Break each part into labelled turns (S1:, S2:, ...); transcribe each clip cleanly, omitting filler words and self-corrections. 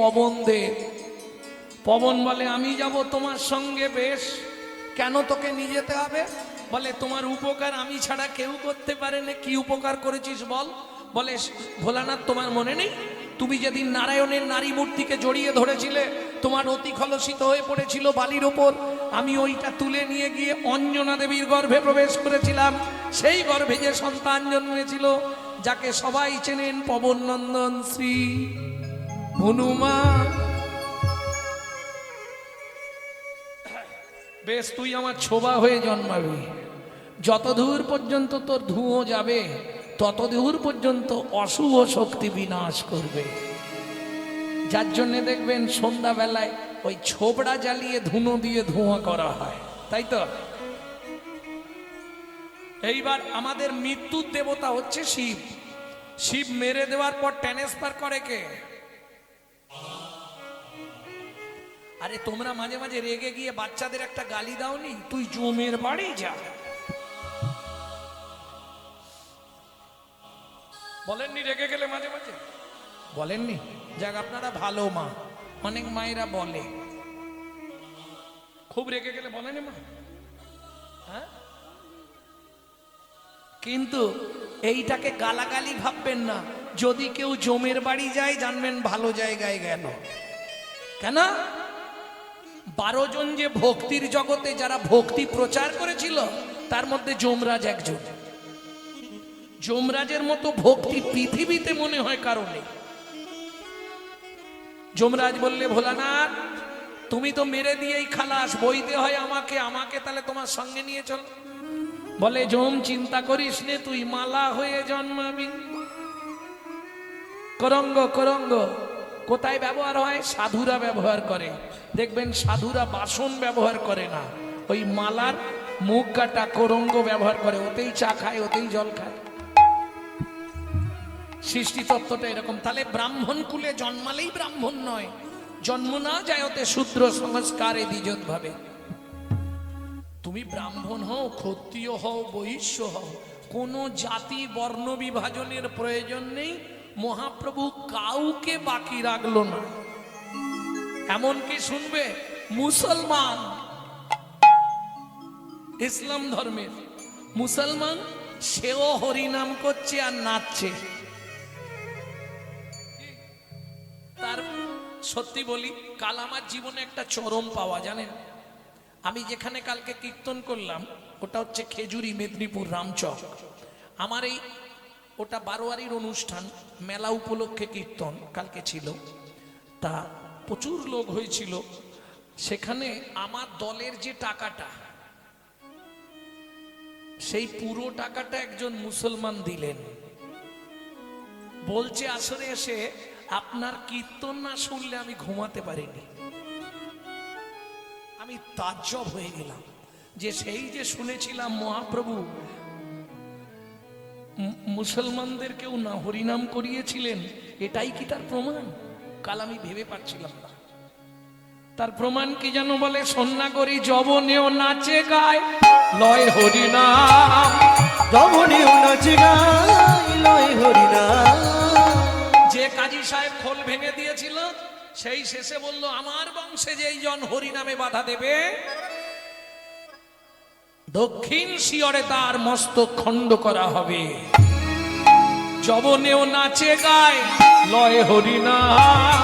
S1: পবন দে। পবন বলে আমি যাব তোমার সঙ্গে। বেশ, কেন তোকে নিয়ে যেতে হবে? বলে তোমার উপকার আমি ছাড়া কেউ করতে পারে না। কি উপকার করেছিস বল? বলে ভোলানাথ তোমার মনে নেই, তুমি যেদিন নারায়ণের নারী মূর্তিকে জড়িয়ে ধরেছিলে, তোমার অতি খলসিত হয়ে পড়েছিল বালির ওপর, আমি ওইটা তুলে নিয়ে গিয়ে অঞ্জনা দেবীর গর্ভে প্রবেশ করেছিলাম। সেই গর্ভে যে সন্তান জন্মেছিল, যাকে সবাই চেনেন পবন নন্দন শ্রী হনুমান। বেশ, তুই আমার ছোবা হয়ে জন্মাবি। যতদূর পর্যন্ত তোর ধুঁয়ো যাবে, ততদূর পর্যন্ত অশুভ শক্তি বিনাশ করবে। যার জন্য দেখবেন সন্ধ্যাবেলায় ওই ছোবড়া জ্বালিয়ে ধুনো দিয়ে ধোঁয়া করা হয়, তাই তো? এইবার আমাদের মৃত্যুর দেবতা হচ্ছে শিব। শিব মেরে দেওয়ার পর ট্রান্সফার করে কে? আরে তোমরা মাঝে মাঝে রেগে গিয়ে বাচ্চাদের একটা গালি দাওনি, তুই জমের বাড়ি যা, বলেননি? রেগে গেলে মাঝে মাঝে বলেননি? যাক, আপনারা ভালো মা। অনেক মায়েরা বলে, খুব রেগে গেলে বলেনি মা? হ্যাঁ, কিন্তু এইটাকে গালাগালি ভাববেন না। যদি কেউ জমের বাড়ি যায়, জানবেন ভালো জায়গায় গেল। কেন? 12 জন যে ভক্তির জগতে যারা ভক্তি প্রচার করেছিল, তার মধ্যে যমরাজ একজন। যমরাজের মতো ভক্তি পৃথিবীতে মনে হয় কারো নেই। যমরাজ বললে, ভোলানাথ তুমি তো মেরে দিয়েই খালাস, বইতে হয় আমাকে, আমাকে তাহলে তোমার সঙ্গে নিয়ে চল। বলে, যম চিন্তা করিস নে, তুই মালা হয়ে জন্মাবি। করঙ্গ, করঙ্গ কোথায় ব্যবহার হয়? সাধুরা ব্যবহার করে। দেখবেন সাধুরা বাসন ব্যবহার করে না, ওই মালার মুখ কাটা করঙ্গ ব্যবহার করে। ওতেই চা খায়, ওতেই জল খায়। সৃষ্টি তত্ত্বটা এরকম। তাহলে ব্রাহ্মণ কুলে জন্মালেই ব্রাহ্মণ নয়, জন্ম না যায় ওতে শূদ্র সংস্কারে দ্বিজত ভাবে। তুমি ব্রাহ্মণ হও, ক্ষত্রিয় হও, বৈশ্য হও, কোনো জাতি বর্ণ বিভাজনের প্রয়োজন নেই। মহাপ্রভু কাউকে বাকি রাখলো না। এমনকি শুনবে, মুসলমান, ইসলাম ধর্মের মুসলমান, সেও হরিনাম করছে আর নাচছে। তার সত্যি বলি, কাল আমার জীবনে একটা চরম পাওয়া, জানেন? আমি যেখানে কালকে কীর্তন করলাম, ওটা হচ্ছে খেজুরি, মেদিনীপুর রামচক। আমার এই ওটা বারোয়ারির অনুষ্ঠান, মেলা উপলক্ষে কীর্তন কালকে ছিল। তা প্রচুর লোক হয়েছিল। সেখানে আমার দলের যে টাকাটা, সেই পুরো টাকাটা একজন মুসলমান দিলেন। বলছে আসরে এসে, আপনার কীর্তন না শুনলে আমি ঘুমাতে পারিনি। আমি তাজ্জব হয়ে গেলাম যে সেই যে শুনেছিলাম মহাপ্রভু মুসলমানদেরকেও না হরিনাম করিয়েছিলেন, এটাই কি তার প্রমাণ? কাল আমি ভেবে পাচ্ছিলাম না। তার প্রমাণ কি যেন বলে, সন্না করি যবনেও নাচে গায় লয় হরিনাম।
S2: যবনেও নাচে গায় লয় হরিনাম।
S1: যে কাজী সাহেব খোল ভেঙে দিয়েছিল, সেই শেষে বলল, আমার বংশে যেই জন হরিনামে বাধা দেবে, দক্ষিণ শিয়রে তার মস্তক খণ্ড করা হবে। যবনেও নাচে গায় লয় হরিনাম।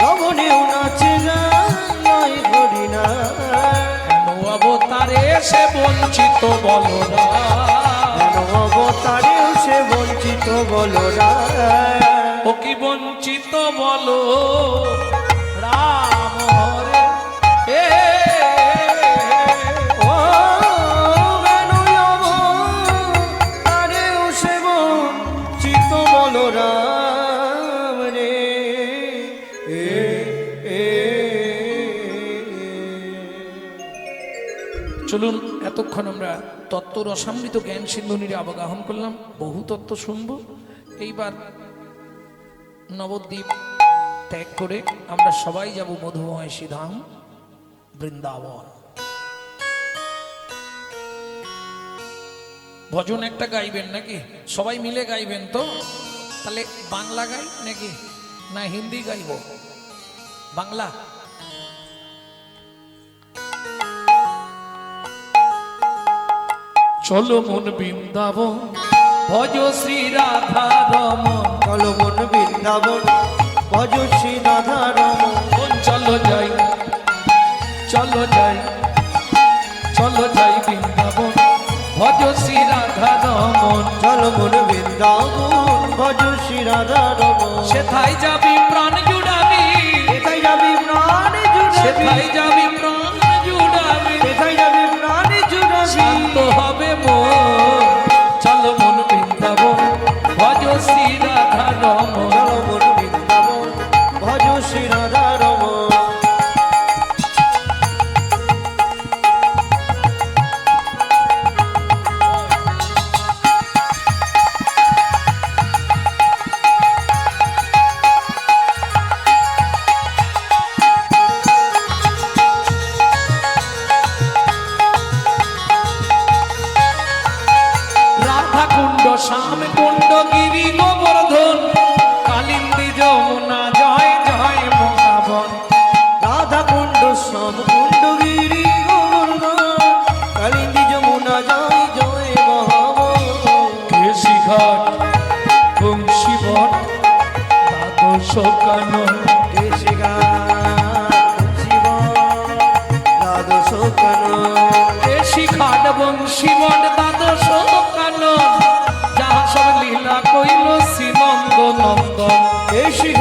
S2: যবনেও নাচে গায় লয় হরিনাম।
S1: কেন অবতারে সে বঞ্চিত বলরা,
S2: কেন অবতারেও সে বঞ্চিত বলরা।
S1: ও কি বঞ্চিত বলো রাম হরে এ।
S2: ও কেন অবতারেও সে বঞ্চিত বলরাম রে।
S1: চলুন, এতক্ষণ আমরা তত্ত্ব রসামৃত জ্ঞান সিন্ধুনিরে অবগাহন করলাম, বহু তত্ত্ব শুনব। এইবার নবদ্বীপ ত্যাগ করে আমরা সবাই যাব মধুময় শ্রীধাম বৃন্দাবন। ভজন একটা গাইবেন নাকি? সবাই মিলে গাইবেন তো? তাহলে বাংলা গাই নাকি, না হিন্দি গাইব? বাংলা। চলো মন বৃন্দাবন ভজ শ্রী রাধা রমন।
S2: চলো মন বৃন্দাবন ভজ শ্রী রাধা রমন।
S1: চলো যাই চলো যাই চলো যাই বৃন্দাবন ভজ শ্রী রাধা রমন।
S2: চলো মন বৃন্দাবন ভজ শ্রী রাধা রমন।
S1: সেথায় যাবি প্রাণ জুড়াবি,
S2: সেথায় যাবি প্রাণ জুড়াবি,
S1: সেথায় যাবি প্রাণ জুড়াবি,
S2: সেথায় যাবি প্রাণ জুড়াবি।
S1: শান্ত হবে মন। চলো মন বৃন্দাবন ভজ শ্রী রাধা রমন।
S2: চলো মন বৃন্দাবন ভজ শ্রী রাধা রমন।
S1: রাধা কুণ্ড শ্যাম কুণ্ড গিরি গোবর্ধন কালিন্দী যমুনা জয় জয় মহাবন।
S2: রাধা কুণ্ড শ্যাম কুণ্ড গিরি গোবর্ধন কালিন্দী যমুনা জয় জয় মহাবন।
S1: কেশি ঘাট বংশী বট দ্বাদশ কানন। কেশি ঘাট বংশী বট দ্বাদশ কানন যাহা সব লীলা কইল শ্রীনন্দ নন্দন।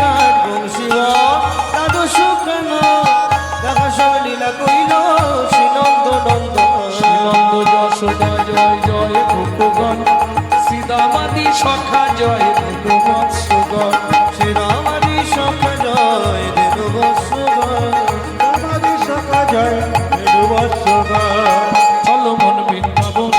S2: ঘাট বংশীব দ্বাদশ কানন দেখা সব লীলা কইল শ্রীনন্দ নন্দন।
S1: শ্রীনন্দ যশোদা জয় জয় ভূপগণ শ্রীদামাদি সখা জয় মৎস্যগণ।
S2: শ্রীরামাদি সখা জয় দেনু বৎসগণ। রামাদি সখা জয় দেনু বৎসগণ।
S1: চলো মন বৃন্দাবন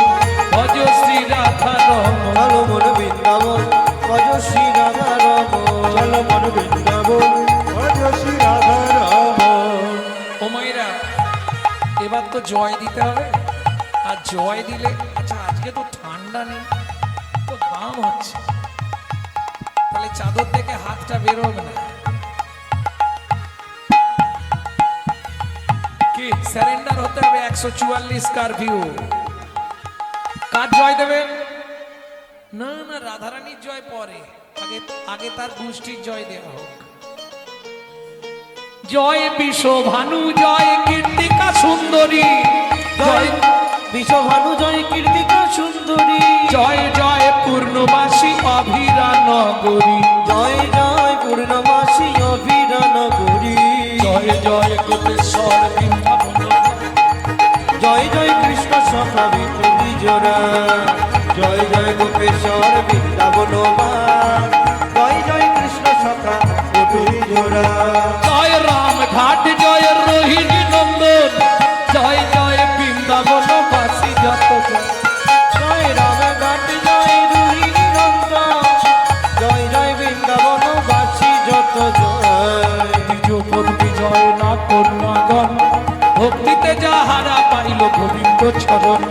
S1: ভজ শ্রী রাধা রমন।
S2: চলো মন বৃন্দাবন ভজ শ্রী রাধা রমন। চলো মন বৃন্দাবন ভজ শ্রী রাধা রমন।
S1: ও মায়েরা, এবার তো জয় দিতে হবে। আর জয় দিলে, আচ্ছা আজকে তো ঠান্ডা নেই, তো ঘাম হচ্ছে, তাহলে চাদর থেকে হাতটা বেরোবে না। কি স্যারেন্ডার হতে হবে 144 কারফিউ। কার জয় দেবেন? না না, রাধারানীর জয় পরে, আগে আগে তার গোষ্ঠীর জয় দেওয়া হোক। জয় বিশ্বভানু জয় কীর্তিকা সুন্দরী
S2: জয়
S1: জয়
S2: বিশ্বভানু জয় কীর্তিকা সুন্দরী।
S1: জয় জয় পূর্ণবাসী অভিরা নগরী।
S2: জয় জয় পূর্ণমাসী অভিরা নগরী।
S1: জয় জয় গোপেশ্বর বৃন্দাবন।
S2: জয় জয় কৃষ্ণ সখা বিজোরা। জয় জয় গোপেশ্বর বৃন্দাবন। জয় জয় কৃষ্ণ সখা বিজোরা।
S1: জয় রাম ঘাট জয় রোহিণী নন্দন। জয় জয় বৃন্দাবন বাসী যত জন।
S2: জয় রাম ঘাট জয় রোহিণী নন্দন। জয় জয় বৃন্দাবন বাসী যত জয়।
S1: দ্বিজপদ বিজয় না কন্যাগণ ভক্তিতে যাহারা পাইল গোবিন্দ চরণ।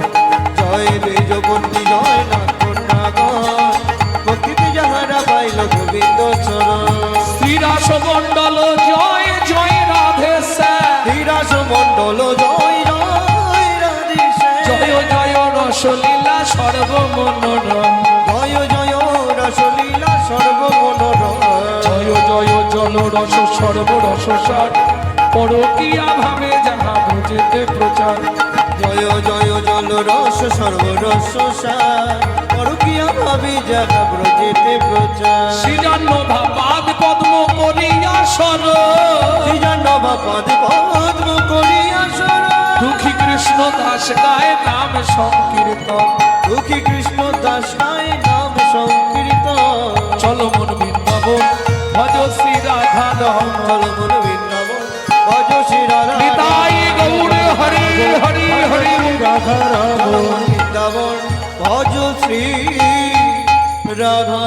S2: জয় বেজবন্দী জয় না কন্যাগণ ভক্তিতে যাহারা পাইল গোবিন্দ চরণ।
S1: শ্রীরাস মণ্ডল জয় জয় রাধে শ্যাম।
S2: ধীরাস মণ্ডল জয় জয় রাধেশ্যাম।
S1: জয় জয় রসলীলা সর্বমনোরম।
S2: জয় জয় রসলীলা সর্বমনোরম।
S1: জয় জয় জল রস সর্বরস সার পরকিয়া ভাবে যাহা ব্রজেতে প্রচার।
S2: জয় জয় জল রস সর্বরস সার পরকিয়া ভাবে যাহা ব্রজেতে প্রচার।
S1: শ্রীজাহ্নভা পাদ পদ্ম করিয়া সর।
S2: শ্রীজাহ্নভা পদ পদ্ম করিয়া সর।
S1: দুঃখী কৃষ্ণ দাস গায়ে নাম সংকীর্তন।
S2: দুঃখী কৃষ্ণ দাস গায়ে নাম সংকীর্তন।
S1: চলো মন বৃন্দাবন ভজ শ্রী রাধা রমন।
S2: চলো মন বৃন্দাবন ভজ শ্রী রাধা
S1: নিতাই গৌর হরি হরি হরি।
S2: রাধা রমন বৃন্দাবন ভজ শ্রী রাধা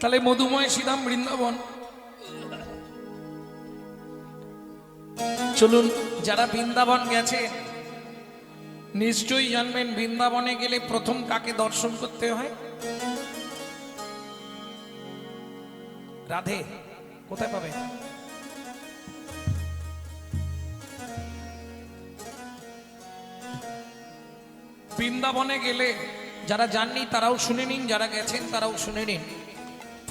S1: তাহলে মধুময় শ্রীধাম বৃন্দাবন চলুন। যারা বৃন্দাবন গেছেন নিশ্চয়ই জানবেন বৃন্দাবনে গেলে প্রথম কাকে দর্শন করতে হয়? রাধে। কোথায় পাবে? বৃন্দাবনে গেলে যারা যাননি তারাও শুনে নিন, যারা গেছেন তারাও শুনে নিন।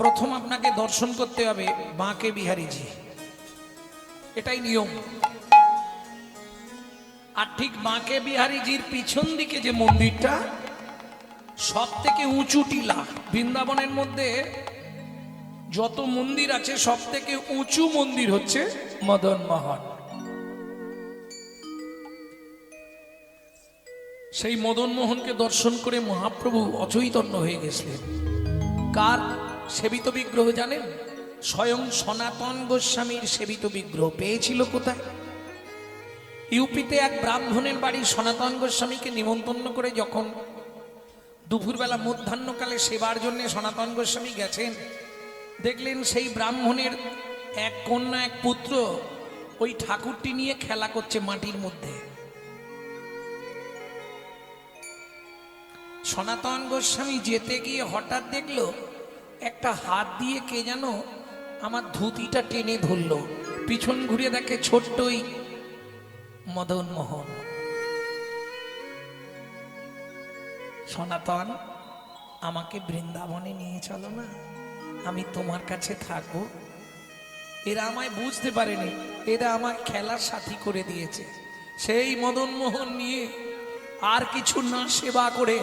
S1: প্রথম আপনাকে দর্শন করতে হবে বাঁকে বিহারীজি, এটাই নিয়ম। আর ঠিক বাঁকে বিহারীজির পিছন দিকে যে মন্দিরটা, সব থেকে উঁচু টিলা। বৃন্দাবনের মধ্যে যত মন্দির আছে সব থেকে উঁচু মন্দির হচ্ছে মদন মোহন। সেই মদন মোহনকে দর্শন করে মহাপ্রভু অচৈতন্য হয়ে গেছিলেন। কার সেবিত বিগ্রহ জানেন? স্বয়ং সনাতন গোস্বামীর সেবিত বিগ্রহ পেয়েছিল কোথায়? ইউপিতে এক ব্রাহ্মণের বাড়ি সনাতন গোস্বামীকে নিমন্ত্রণ করে যখন দুপুরবেলা মধ্যাহ্নকালে সেবার জন্য সনাতন গোস্বামী গেছেন, দেখলেন সেই ব্রাহ্মণের এক কন্যা এক পুত্র ওই ঠাকুরটি নিয়ে খেলা করছে মাটির মধ্যে। সনাতন গোস্বামী যেতে গিয়ে হঠাৎ দেখলো একটা হাত দিয়ে কে যেন আমার ধুতিটা টেনে ধরলো। পিছন ঘুরে দেখে ছোট্টই মদন মোহন। সনাতন, আমাকে বৃন্দাবনে নিয়ে চলো না, আমি তোমার কাছে থাকবো। এরা আমায় বুঝতে পারেনি, এরা আমায় খেলার সাথী করে দিয়েছে। সেই মদন মোহন নিয়ে আর কিছু না সেবা করে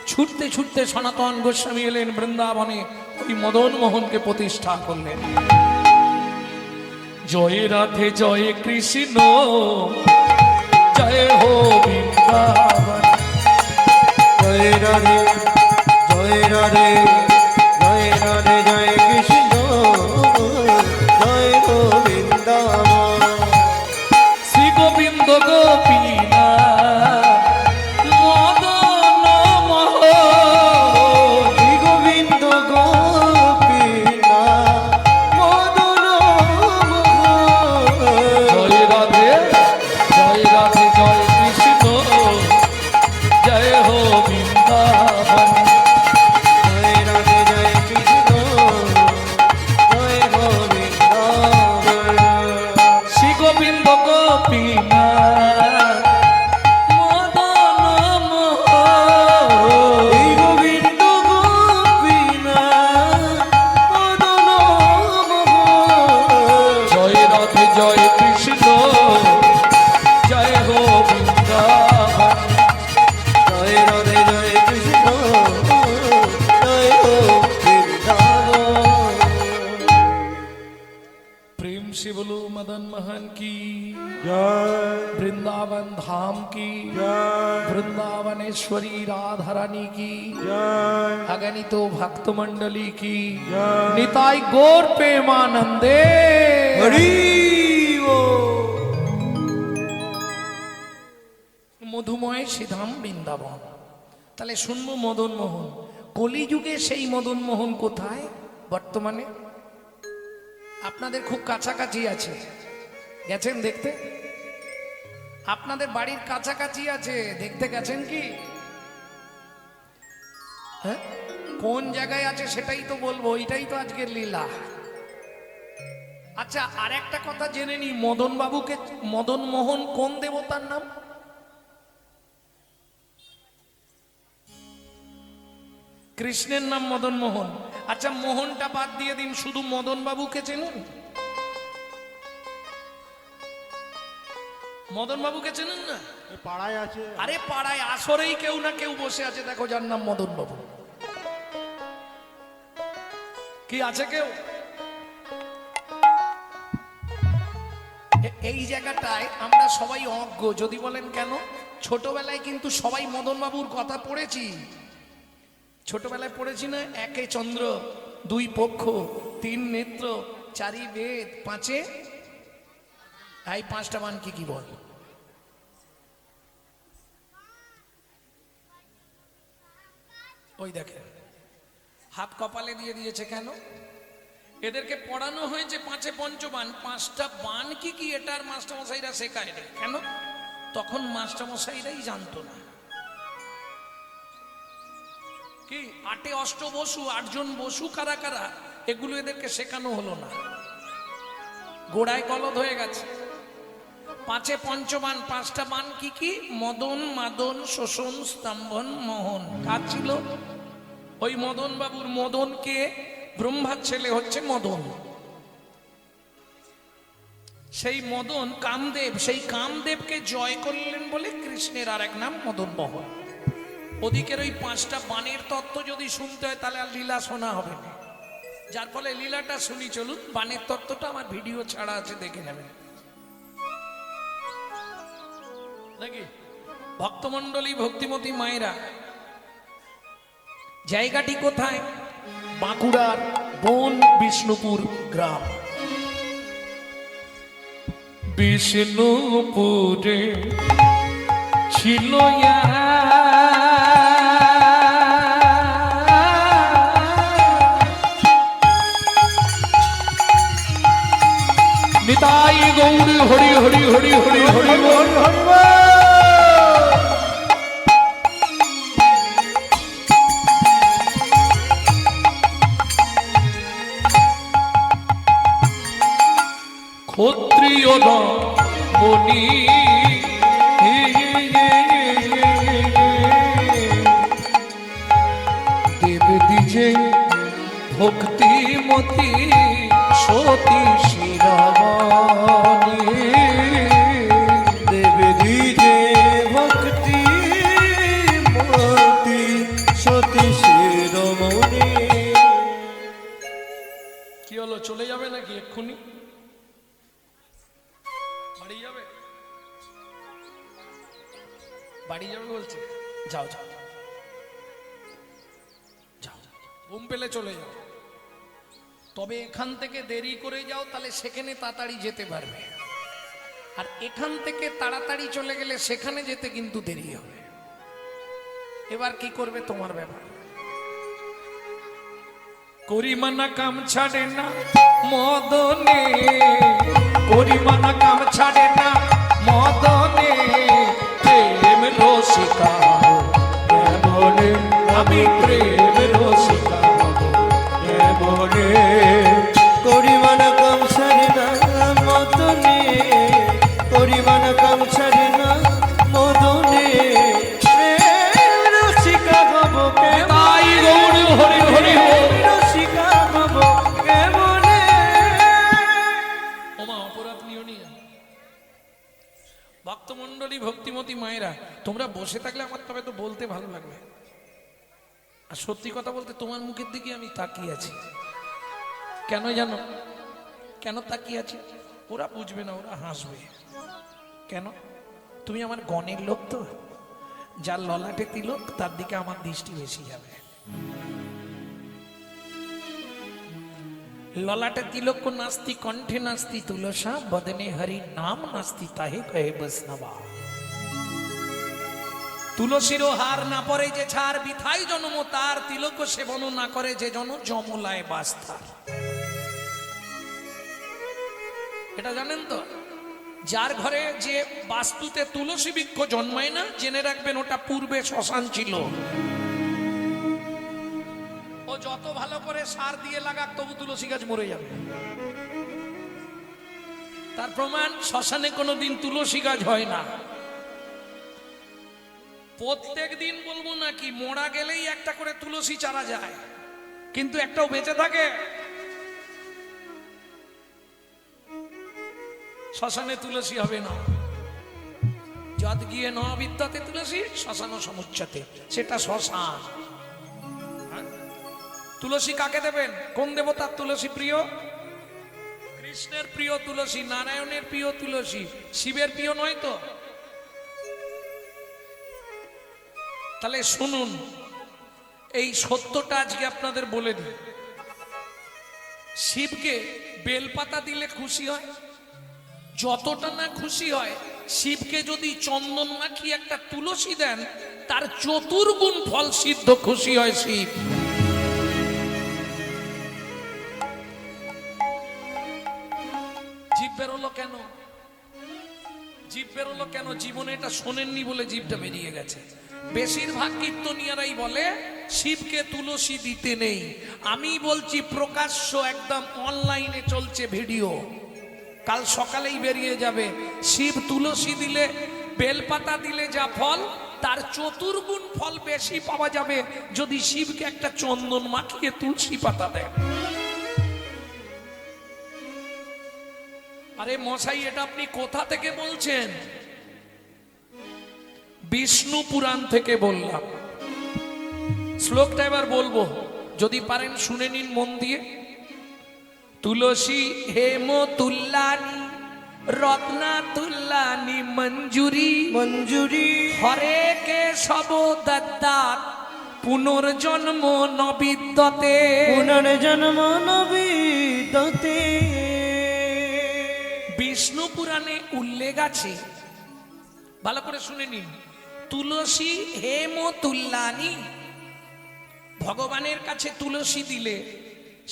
S1: ছুটতে ছুটতে সনাতন গোস্বামী এলেন বৃন্দাবনে, ওই মদন মোহনকে প্রতিষ্ঠা করলেন। জয় রাধে জয় কৃষ্ণ, জয় হো বৃন্দাবন।
S2: জয় রাধে জয় রাধে জয় রাধে জয় কৃষ্ণ, জয় হো বৃন্দাবন।
S1: শ্রী গোবিন্দ গোপীনা মদন মোহন।
S2: শ্রী গোবিন্দ গোপীনা মদন মোহন।
S1: জয় রাধে জয় কৃষ্ণ, জয় হো বৃন্দাবন।
S2: জয় রাধে জয় কৃষ্ণ, জয় হো বৃন্দাবন।
S1: শ্রী গোবিন্দ গোপীনা মদন মোহন।
S2: শ্রী গোবিন্দ গোপীনা মদন মোহন।
S1: জয় রাধে জয় কৃষ্ণ, জয় হো বৃন্দাবন।
S2: জয় রাধে জয় কৃষ্ণ, জয় হো বৃন্দাবন।
S1: प्रेम से बोलो मदन मोहन की,
S2: জয়
S1: वृंदावन धाम की,
S2: জয়
S1: वृंदावनेश्वरी राधा रानी की,
S2: জয়
S1: अगणित भक्त मंडली की,
S2: जय।
S1: निताई गौर प्रेमानंदे।
S2: হরি बोल।
S1: মধুময় শ্রীধাম বৃন্দাবন। তাহলে শুনবো মদন মোহন। কলিযুগে সেই মদন মোহন কোথায়? বর্তমানে আপনাদের খুব কাছাকাছি আছে, গেছেন দেখতে? আপনাদের বাড়ির কাছাকাছি আছে, দেখতে গেছেন কি? হ্যাঁ, কোন জায়গায় আছে সেটাই তো বলবো, এটাই তো আজকের লীলা। আচ্ছা, আর একটা কথা জেনে নি, মদন বাবুকে, মদন মোহন কোন দেবতার নাম? কৃষ্ণের নাম মদন মোহন। আচ্ছা, মোহনটা বাদ দিয়ে দিন, শুধু মদন বাবুকে চেনেন? মদন বাবুকে চেনেন না?
S2: পাড়ায় আছে।
S1: আরে পাড়ায় আসরেই কেউ না কেউ বসে আছে, দেখো, যার নাম মদন বাবু। কি আছে কেউ? এই জায়গাটায় আমরা সবাই অজ্ঞ। যদি বলেন কেন? ছোটবেলায় কিন্তু সবাই মদন বাবুর কথা পড়েছি। ছোটবেলায় পড়েছি না? একে চন্দ্র, দুই পক্ষ, তিন নেত্র, চারি বেদ, পাঁচে এই পাঁচটা মান কি কি বল? ওই দেখেন হাত কপালে দিয়ে দিয়েছে। কেন? এদেরকে পড়ানো হয়েছে পাঁচে পঞ্চবান। পাঁচটা বান কি কি এটার মাস্টারমশাইরা শেখায়। কেন? তখন মাস্টারমশাইরাই জানতো না। কি আটে অষ্ট বসু, 8 জন বসু কারা কারা, এগুলো এদেরকে শেখানো হলো না। গোড়ায় গলদ হয়ে গেছে। 5 পঞ্চবান, 5টা বান কি কি? মদন, মাদন, শোষণ, স্তম্ভন, মোহন। কার ছিল? ওই মদন বাবুর। মদনকে ব্রহ্মার ছেলে হচ্ছে মদন। সেই মদন কামদেব, সেই কামদেবকে জয় করলেন বলে কৃষ্ণের আর এক নাম মদন মোহন। ওদিকের ওই 5টা বানের তত্ত্ব যদি শুনতে হয় তাহলে আর লীলা শোনা হবে না, যার ফলে লীলাটা শুনি। চলুন, বানের তত্ত্বটা আমার ভিডিও ছাড়া আছে, দেখে নেবেন নাকি। ভক্তমণ্ডলী, ভক্তিমতী মায়েরা, জায়গাটি কোথায়? বাঁকুড়ার বন বিষ্ণুপুর গ্রাম। বিষ্ণুপুরে ছিল নিতাই গৌর হরি হরি হরি হরি হরি হরি হরি। ক্ষত্রিয় মণি দেব দিজে ভক্তিমতী সতী শিরামণি।
S2: দেব দিজে ভক্তি মতি সতী শিরোমণি।
S1: কি হলো, চলে যাবে নাকি এক্ষুনি? বাড়ি যাবে? বাড়ি যাবে বলছে? যাও যাও যাও, ঘুম পেলে চলে যাও। তবে এখান থেকে দেরি করে যাও, তাহলে সেখানে তাড়াতাড়ি যেতে পারবে। আর এখান থেকে তাড়াতাড়ি চলে গেলে সেখানে যেতে কিন্তু দেরি হবে। এবার কি করবে তোমার ব্যাপার। করিমানা কাম ছাড়ে না মদনে, করিমানা কাম ছাড়ে না মদনে, প্রেম রসিকা কেমনে, আমি প্রেম রসিকা কেমনে।
S2: করিমান কম ছাড়ে না মদনে, করিমান কম ছাড়ে না মদনে, প্রেম রসিকা হব
S1: তাই গৌর হরি হরি হরি।
S2: রসিকা হব কেমনে।
S1: ওমা, অপরাধ নিও নি। ভক্তমণ্ডলী, ভক্তিমতী মায়েরা, তোমরা বসে থাকলে আমার তবে তো বলতে ভালো লাগবে। আর সত্যি কথা বলতে তোমার মুখের দিকে আমি তাকিয়ে আছি। কেন জানো কেন তাকিয়ে আছি? ওরা বুঝবে না, ওরা হাসবে। কেন? তুমি আমার গণের লোক তো, যার ললাটে তিলক তার দিকে আমার দৃষ্টি বেশি যাবে। ললাটে তিলক নাস্তি, কণ্ঠে নাস্তি তুলসা, বদনে হরি নাম নাস্তি, তাহে কহে বৈষ্ণবা। তুলসীরও হার না পরে যে ছাড়, বিথাই জন্ম তার, তিলক সেবন না করে যে জন, যমলায় বাস্তার। এটা জানেন তো? যার ঘরে যে বাস্তুতে তুলসী বৃক্ষ জন্মায় না, জেনে রাখবেন ওটা পূর্বে শ্মশান ছিল। ও যত ভালো করে সার দিয়ে লাগাক তবু তুলসী গাছ মরে যাবে। তার প্রমাণ, শ্মশানে কোনোদিন তুলসী গাছ হয় না। প্রত্যেক দিন বলবো নাকি, মোড়া গেলেই একটা করে তুলসী চারা যায়, কিন্তু একটাও বেঁচে থাকে? শ্মশানে তুলসী হবে না। যদ গিয়ে ন বিদ্যাতে তুলসী, শ্মশান সমুচ্চতে, সেটা শ্মশান। তুলসী কাকে দেবেন? কোন দেবতার তুলসী প্রিয়? কৃষ্ণের প্রিয় তুলসী, নারায়ণের প্রিয় তুলসী, শিবের প্রিয় নয় তো? তাহলে শুনুন, এই সত্যটা আজকে আপনাদের বলে দিই। শিবকে বেলপাতা দিলে খুশি হয়, যতটা না খুশি হয়, শিবকে যদি চন্দন মাখিয়ে একটা তুলসী দেন, তার 4 গুণ ফল সিদ্ধ খুশি হয় শিব। জীব বেরোলো কেন? জীব বেরোলো কেন জীবনে এটা শোনেননি বলে জিভটা বেরিয়ে গেছে। বেশিরভাগ কীর্তনিয়ারাই বলে শিবকে তুলসী দিতে নেই। আমি বলছি প্রকাশ্য একদম অনলাইনে চলছে ভিডিও, কাল সকালেই বেরিয়ে যাবে। শিব তুলসী দিলে, বেলপাতা দিলে যা ফল, তার চতুর্গুণ ফল বেশি পাওয়া যাবে যদি শিবকে একটা চন্দন মাখিয়ে তুলসী পাতা দেয়। আরে মশাই, এটা আপনি কোথা থেকে বলছেন? বিষ্ণু পুরাণ থেকে বললাম। শ্লোকটা এবার বলবো, যদি পারেন শুনে নিন মন দিয়ে। তুলসী হেম তুল্লানি রত্না তুল্লানি মঞ্জুরি
S2: মঞ্জুরি
S1: হরে কেশব দত্তাৎ পুনর্জন্ম নবিদ্যতে।
S2: পুনর্জন্ম নবিদ্যতে।
S1: বিষ্ণু পুরাণে উল্লেখ আছে, ভালো করে শুনে নিন। তুলসী হেম তুল্লানি, ভগবানের কাছে তুলসী দিলে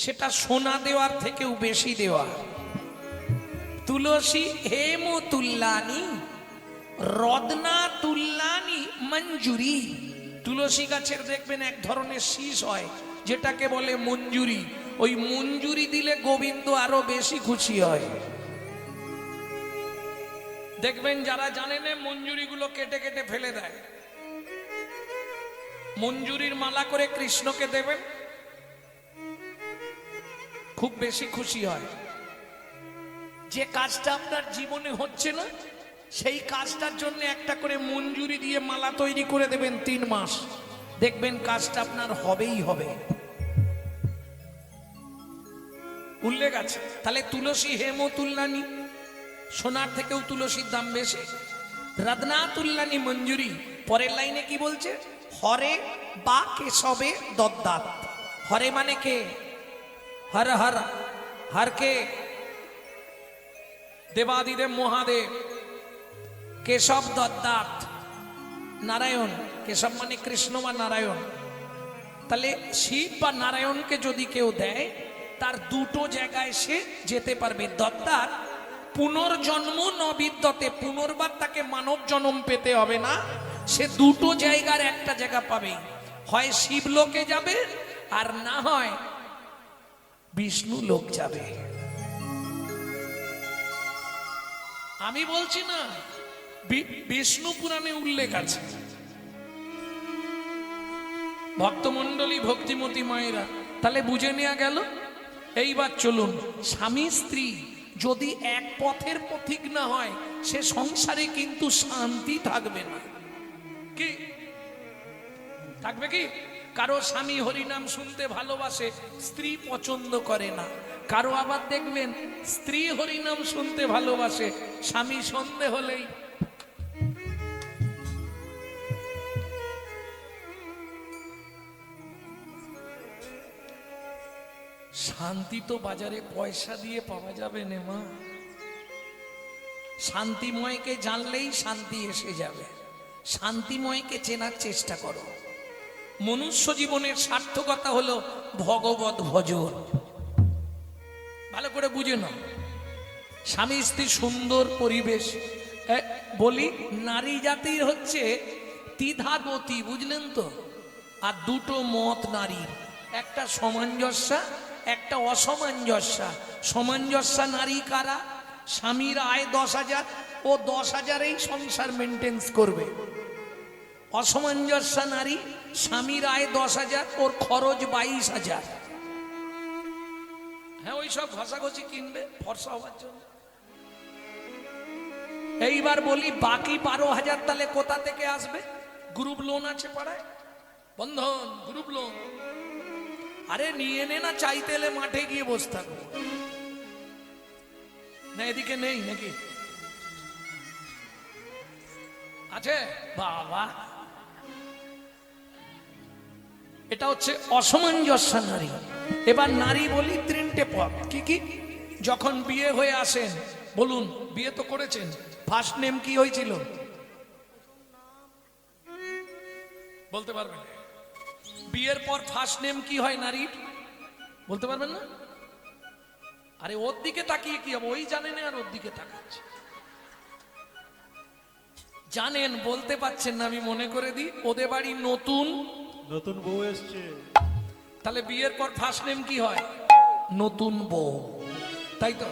S1: সেটা সোনা দেওয়ার থেকেও বেশি দেওয়া। তুলসী হেম তুল্লানি রত্না তুল্লানি মঞ্জুরি। তুলসী গাছের দেখবেন এক ধরনের শীষ হয় যেটাকে বলে মঞ্জুরি। ওই মঞ্জুরি দিলে গোবিন্দ আরো বেশি খুশি হয়। দেখবেন যারা জানেন মঞ্জুরিগুলো কেটে কেটে ফেলে দেয়। মঞ্জুরির মালা করে কৃষ্ণকে দেবেন, খুব বেশি খুশি হয়। যে কাজটা আপনার জীবনে হচ্ছে না, সেই কাজটার জন্য একটা করে মঞ্জুরি দিয়ে মালা তৈরি করে দেবেন 3 মাস, দেখবেন কাজটা আপনার হবেই হবে। উল্লেখ আছে। তাহলে তুলসী হেম তুল্লানি, সোনার থেকেও তুলসীর দাম বেশি। রত্না তুল্লানি মঞ্জুরি। পরের লাইনে কি বলছে? হরে বা কেশবে দদ্দাত। হরে মানে কে? হর হর। হর কে? দেবাদিদেব মহাদেব। কেশব দদ্দাত নারায়ণ। কেশব মানে কৃষ্ণ বা নারায়ণ। তাহলে শিব বা নারায়ণকে যদি কেউ দেয়, তার দুটো জায়গায় সে যেতে পারবে। দদ্দাত পুনর্জন্ম নবিদ্যতে, পুনর্বার তাকে মানব জন্ম পেতে হবে না, সে দুটো জায়গার একটা জায়গা পাবে। হয় শিবলোকে যাবে, আর না হয় বিষ্ণু লোক যাবে। আমি বলছি না, বিষ্ণু পুরাণে উল্লেখ আছে। ভক্তমণ্ডলী, ভক্তিমতী মায়েরা, তাহলে বুঝে নেওয়া গেল। এইবার চলুন, স্বামী স্ত্রী যদি এক পথের পথিক না হয়, সে সংসারে কিন্তু শান্তি থাকবে না। কি থাকবে? কি কারো স্বামী হরিনাম শুনতে ভালোবাসে, স্ত্রী পছন্দ করে না। কারো আবার দেখবেন স্ত্রী হরিনাম শুনতে ভালোবাসে, স্বামী সন্ধে হলেই শান্তি তো বাজারে পয়সা দিয়ে পাওয়া যাবে না মা। শান্তিময়কে জানলেই শান্তি এসে যাবে। শান্তিময়কে চেনার চেষ্টা করো। মনুষ্য জীবনের সার্থকতা হলো ভগবত ভজন। ভালো করে বুঝে নাও। স্বামী স্ত্রী সুন্দর পরিবেশ। বলি, নারী জাতির হচ্ছে দ্বিধাগতি, বুঝলেন তো? আর দুটো মত নারীর, একটা সামঞ্জস্যা, একটা অসামঞ্জস্যা। সামঞ্জস্যা নারী কারা? স্বামীর আয় 10,000, ও 10,000-এই সংসার মেনটেন্স করবে। অসামঞ্জস্যা নারী, স্বামীর আয় 10,000, ওর খরচ 22,000। হ্যাঁ, ওই সব ঘষাঘষি কিনবে ফর্সা হওয়ার জন্য। এইবার বলি, বাকি 12,000 তাহলে কোথা থেকে আসবে? গ্রুপ লোন আছে পাড়ায়, বন্ধন গ্রুপ লোন। আরে নিয়ে নে না, চাইতে এলে মাঠে গিয়ে বসে থাকো। না এদিকে নেই নাকি? আছে বাবা। এটা হচ্ছে অসামঞ্জস্য নারী। এবার নারী বলি 3টে পথ। কি কি? যখন বিয়ে হয়ে আসেন, বলুন বিয়ে তো করেছেন, ফার্স্ট নেম কি হয়েছিল? বলতে পারবেন? বিয়ের পর ফার্স্ট নেম কি হয় নারীর? বলতে পারবেন না? আরে ওর দিকে তাকিয়ে কি হবে? ওই জানে না, আর ওর দিকে তাকাচ্ছে। জানেন, বলতে পারছেন না, আমি মনে করে দিই, ওদের বাড়ি নতুন
S3: নতুন বউ এসছে।
S1: তাহলে বিয়ের পর ফার্স্ট নেম কি হয়? নতুন বউ, তাই তো?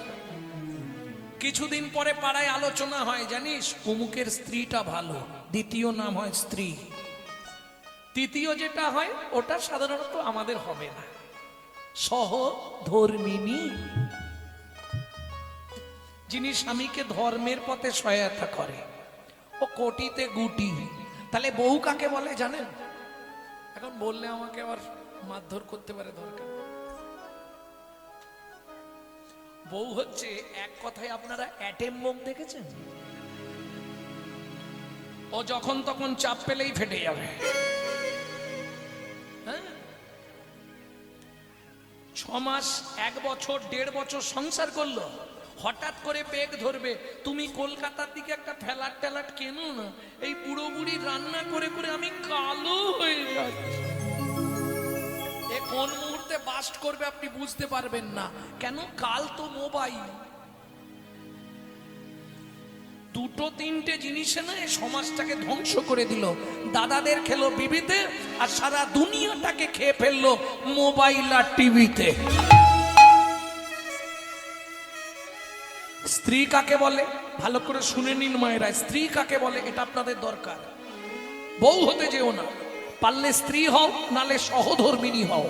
S1: কিছুদিন পরে পাড়ায় আলোচনা হয়, জানিস অমুকের স্ত্রীটা ভালো, দ্বিতীয় নাম হয় স্ত্রী। তৃতীয় যেটা হয় ওটা সাধারণত আমাদের হবে না, সহধর্মিনী, যিনি স্বামীকে ধর্মের পথে সহায়তা করে, ও কোটিতে গুটি। তাহলে বউ কাকে বলে জানেন? এখন বললে আমাকে আবার মারধর করতে পারে, দরকার। বউ হচ্ছে এক কথায়, আপনারা অ্যাটেম বোম দেখেছেন? ও যখন তখন চাপ পেলেই ফেটে যাবে। হ্যাঁ, 6 মাস, 1 বছর, 1.5 বছর সংসার করলো, হঠাৎ করে বেগ ধরবে, তুমি কলকাতার দিকে একটা ফ্ল্যাট ট্যালাট কেনো না, এই বুড়ো বুড়ি রান্না করে করে আমি কালো হয়ে যাচ্ছি। এ কোন মুহূর্তে বাস্ট করবে আপনি বুঝতে পারবেন না। কেন? কাল তো মোবাইল। দুটো তিনটে জিনিসে না এই সমাজটাকে ধ্বংস করে দিল। দাদাদের খেলো বিবিতে, আর সারা দুনিয়াটাকে খেয়ে ফেললো মোবাইল আর টিভিতে। স্ত্রী কাকে বলে ভালো করে শুনে নিন মায়েরা, স্ত্রী কাকে বলে এটা আপনাদের দরকার। বউ হতে যেও না, পারলে স্ত্রী হও, নালে সহধর্মিনী হও।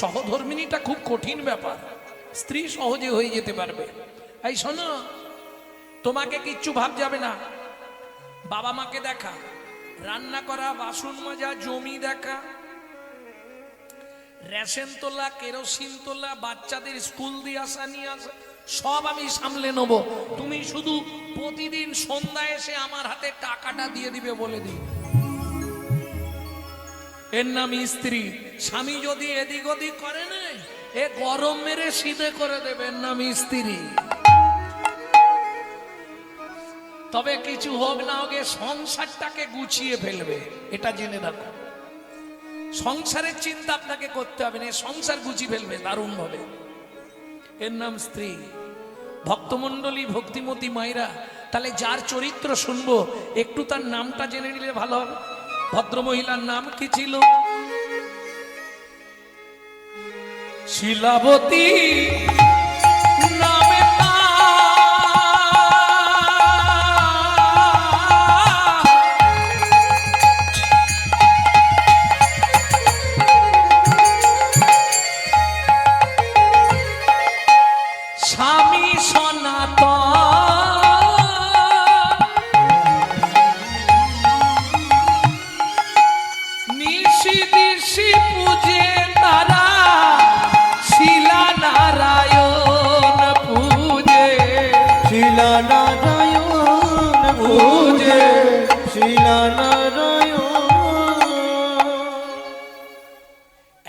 S1: সহধর্মিনীটা খুব কঠিন ব্যাপার, স্ত্রী সহজে হয়ে যেতে পারবে। এই শোনো, তোমাকে কিচ্ছু ভাব যাবে না, বাবা মাকে দেখা, রান্না করা, বাসন মাজা, জমি দেখা, রেশন তোলা, কেরোসিন তোলা, বাচ্চাদের স্কুল দিয়ে আসা নিয়ে আসা, সব আমি সামলে নেব। তুমি শুধু প্রতিদিন সন্ধ্যায় এসে আমার হাতে টাকাটা দিয়ে দিবে, বলে দিই। এর নাম স্ত্রী। স্বামী যদি এদিক ওদিক করে না, এ গরম মেরে সিধে করে দেবে, এর নাম স্ত্রী। তবে কিছু হোক না হোক সংসারটাকে গুছিয়ে ফেলবে, এটা জেনে রাখো। সংসারের চিন্তা আপনাকে করতে হবে না, সংসার গুছিয়ে ফেলবে দারুণ ভাবে। এর নাম স্ত্রী। ভক্তমণ্ডলী, ভক্তিমতী মায়েরা, তাহলে যার চরিত্র শুনবো একটু তার নামটা জেনে নিলে ভালো হবে। ভদ্রমহিলার নাম কি ছিল? শিলাবতী নামে স্বামী সনাতন, নিশি দিশি পূজে তারা, শিলা নারায়ণ পূজে,
S2: শিলা নারায়ণ পূজে, শিলা নারায়ণ।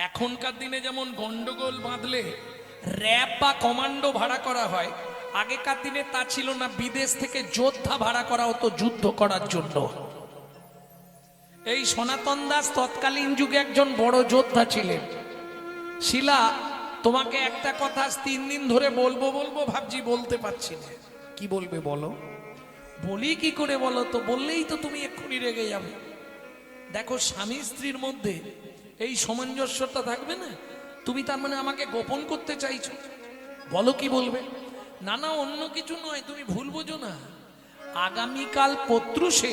S1: এখনকার দিনে যেমন গন্ডগোল বাঁধলে র্যাব বা কমান্ডো ভাড়া করা হয়, আগেকার দিনে তা ছিল না। বিদেশ থেকে যোদ্ধা ভাড়া করা হতো যুদ্ধ করার জন্য। এই সনাতন দাস তৎকালীন যুগে একজন বড় যোদ্ধা ছিলেন। শিলা, তোমাকে একটা কথা 3 দিন ধরে বলবো বলবো ভাবছি, বলতে পারছি না। কি বলবে বলো? বলি কি করে বলো তো? বললেই তো তুমি এক্ষুনি রেগে যাবে। দেখো, স্বামী স্ত্রীর মধ্যে এই সামঞ্জস্যতা থাকবে না, তুমি তার মানে আমাকে গোপন করতে চাইছো। বলো কি বলবে? না না, অন্য কিছু নয়, তুমি ভুল বোঝো না। আগামীকাল প্রত্যুষে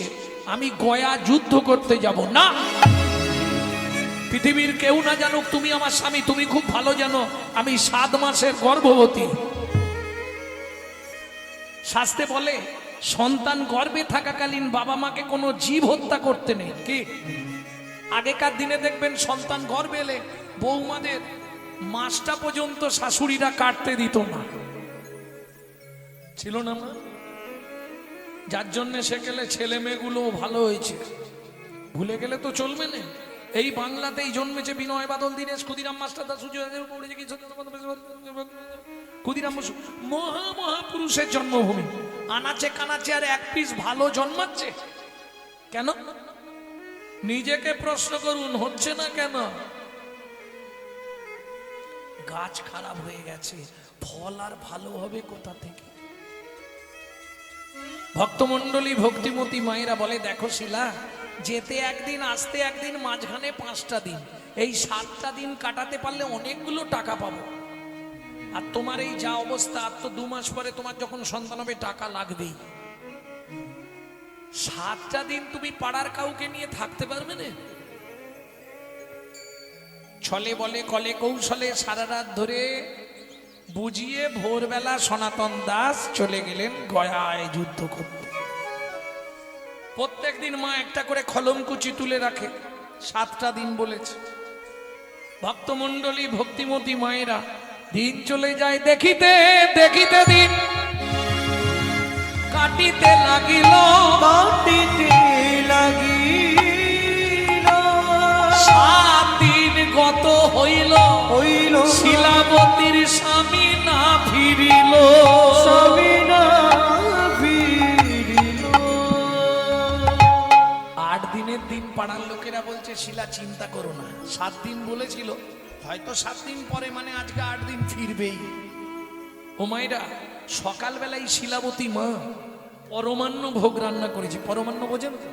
S1: আমি গয়া যুদ্ধ করতে যাব না। পৃথিবীর কেউ না জানুক তুমি আমার স্বামী। তুমি খুব ভালো জানো আমি 7 মাসের গর্ভবতী। শাস্ত্রে বলে সন্তান গর্ভে থাকাকালীন বাবা মাকে কোনো জীব হত্যা করতে নেই। কি আগেকার দিনে দেখবেন সন্তান গর্ভে এলে বৌমাদের মাসটা পর্যন্ত শাশুড়িরা কাটতে দিত না, ছিল না মা? যার জন্য সেকেলে ছেলে মেয়েগুলো ভালো হয়েছে। ভুলে গেলে তো চলবে না। এই বাংলাতেই জন্মেছে বিনয় বাদল, দীনেশ, ক্ষুদিরাম মাস্টার দাস, ক্ষুদিরাম বসু, মহা মহাপুরুষের জন্মভূমি। আনাচে কানাচে আর এক পিস ভালো জন্মাচ্ছে কেন? নিজেকে প্রশ্ন করুন, হচ্ছে না কেন? গাছ খারাপ হয়ে গেছে, ফল আর ভালো হবে কোথা থেকে? ভক্তমণ্ডলী ভক্তিমতী মায়েরা বলে, দেখো শিলা, যেতে একদিন আসতে একদিন, মাঝখানে 5টা দিন, এই 7টা দিন কাটাতে পারলে অনেকগুলো টাকা পাবো। আর তোমার এই যা অবস্থা, আর তো 2 মাস পরে তোমার যখন সন্তান হবে টাকা লাগবেই। 7টা দিন তুমি পাড়ার কাউকে নিয়ে থাকতে পারবে না? ছলে বলে কলে কৌশলে সারা রাত ধরে বুঝিয়ে ভোরবেলা সনাতন দাস চলে গেলেন গয়ায় যুদ্ধ করতে। প্রত্যেক দিন মা একটা করে খলমকুচি তুলে রাখে, 7টা দিন বলেছে। ভক্তমণ্ডলী ভক্তিমতী মায়েরা, দিন চলে যায় দেখিতে দেখিতে, দিন কাটিতে লাগিল,
S2: কাটিতে লাগিল,
S1: 7 দিন গত হইল,
S2: হইল
S1: শিলাবতীর স্বামী না ফিরিল।
S2: স্বামী না ফিরিল।
S1: 8 দিনের দিন পাড়ার লোকেরা বলছে, শিলা চিন্তা করো না, 7 দিন বলেছিল, হয়তো 7 দিন পরে মানে আজকে 8 দিন ফিরবেই। ও মায়েরা, সকালবেলায় শিলাবতী মা পরমান্ন ভোগ রান্না করেছে। পরমান্ন বোঝেন তো?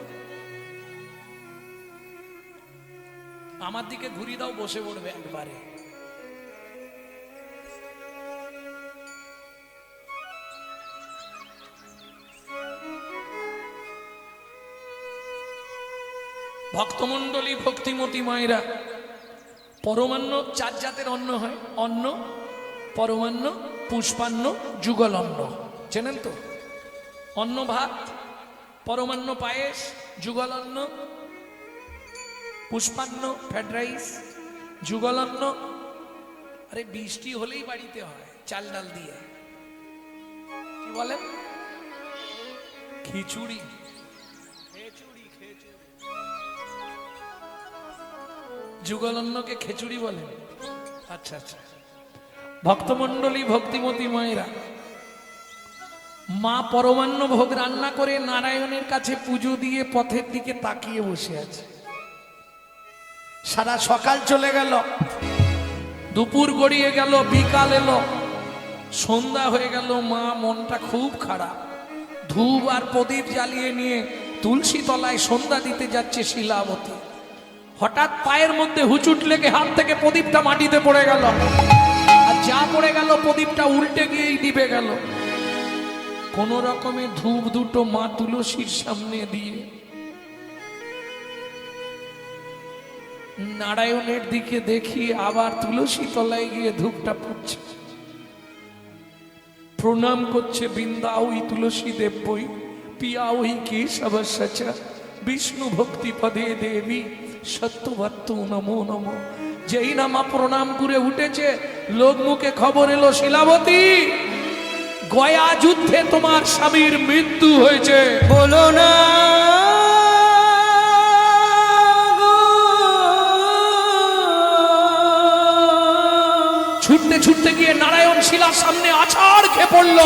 S1: আমার দিকে ঘুরিয়ে দাও, বসে পড়বে একবারে। ভক্তমণ্ডলী ভক্তিমতী মায়েরা, পরমান্ন 4 জাতের অন্ন হয়। অন্ন, পরমান্ন, পুষ্পান্ন, যুগল অন্ন। চেনেন তো? অন্ন ভাত, পরমান্ন পায়েস, যুগল অন্ন, পুষ্পান্ন ফ্রাইড রাইস, যুগল অন্ন। আরে বৃষ্টি হলেই বাড়িতে হয় চাল ডাল দিয়ে, কি বলেন? খিচুড়ি। যুগল অন্নকে খিচুড়ি বলে। আচ্ছা আচ্ছা। ভক্তমণ্ডলী ভক্তিমতী মায়েরা, মা পরমান্ন ভোগ রান্না করে নারায়ণের কাছে পুজো দিয়ে পথের দিকে তাকিয়ে বসে আছে। সারা সকাল চলে গেল, দুপুর গড়িয়ে গেল, বিকাল এলো, সন্ধ্যা হয়ে গেল। মা মনটা খুব খারাপ, ধূপ আর প্রদীপ জ্বালিয়ে নিয়ে তুলসী তলায় সন্ধ্যা দিতে যাচ্ছে শিলাবতী। হঠাৎ পায়ের মধ্যে হুচুট লেগে হাত থেকে প্রদীপটা মাটিতে পড়ে গেল, আর যা পড়ে গেল প্রদীপটা উল্টে গিয়েই নিভে গেল। কোন রকমে ধূপ দুটো মা তুলসীর সামনে দিয়ে নারায়ণের দিকে দেখি, আবার তুলসী তলায় গিয়ে ধূপটা পুড়ছে। প্রণাম করছে, বৃন্দা ওই তুলসী দেব বই, পিয়া ওই কেশব সচা, বিষ্ণু ভক্তি পদে দেবী সত্যবত্ত নমো নমো। যেই না মা প্রণাম করে উঠেছে, লোক মুখে খবর এলো, শিলাবতী, গয়া যুদ্ধে তোমার স্বামীর মৃত্যু হয়েছে।
S2: বলো না
S1: ছুটতে ছুটতে গিয়ে নারায়ণ শিলার সামনে আছাড় খেয়ে পড়ল।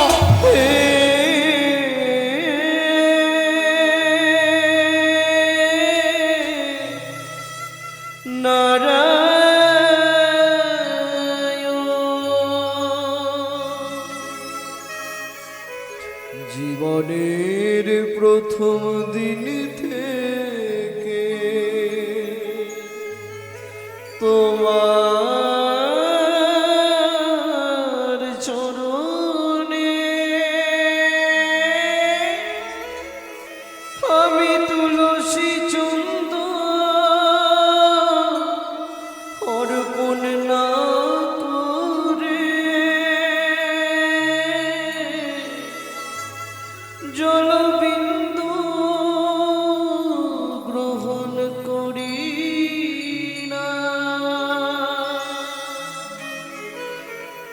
S2: জীবনের প্রথম দিন থেকে তোমার চরণে আমি তুলসী চন্দ অর্পণ না করে জলবিন্দু গ্রহণ করি না,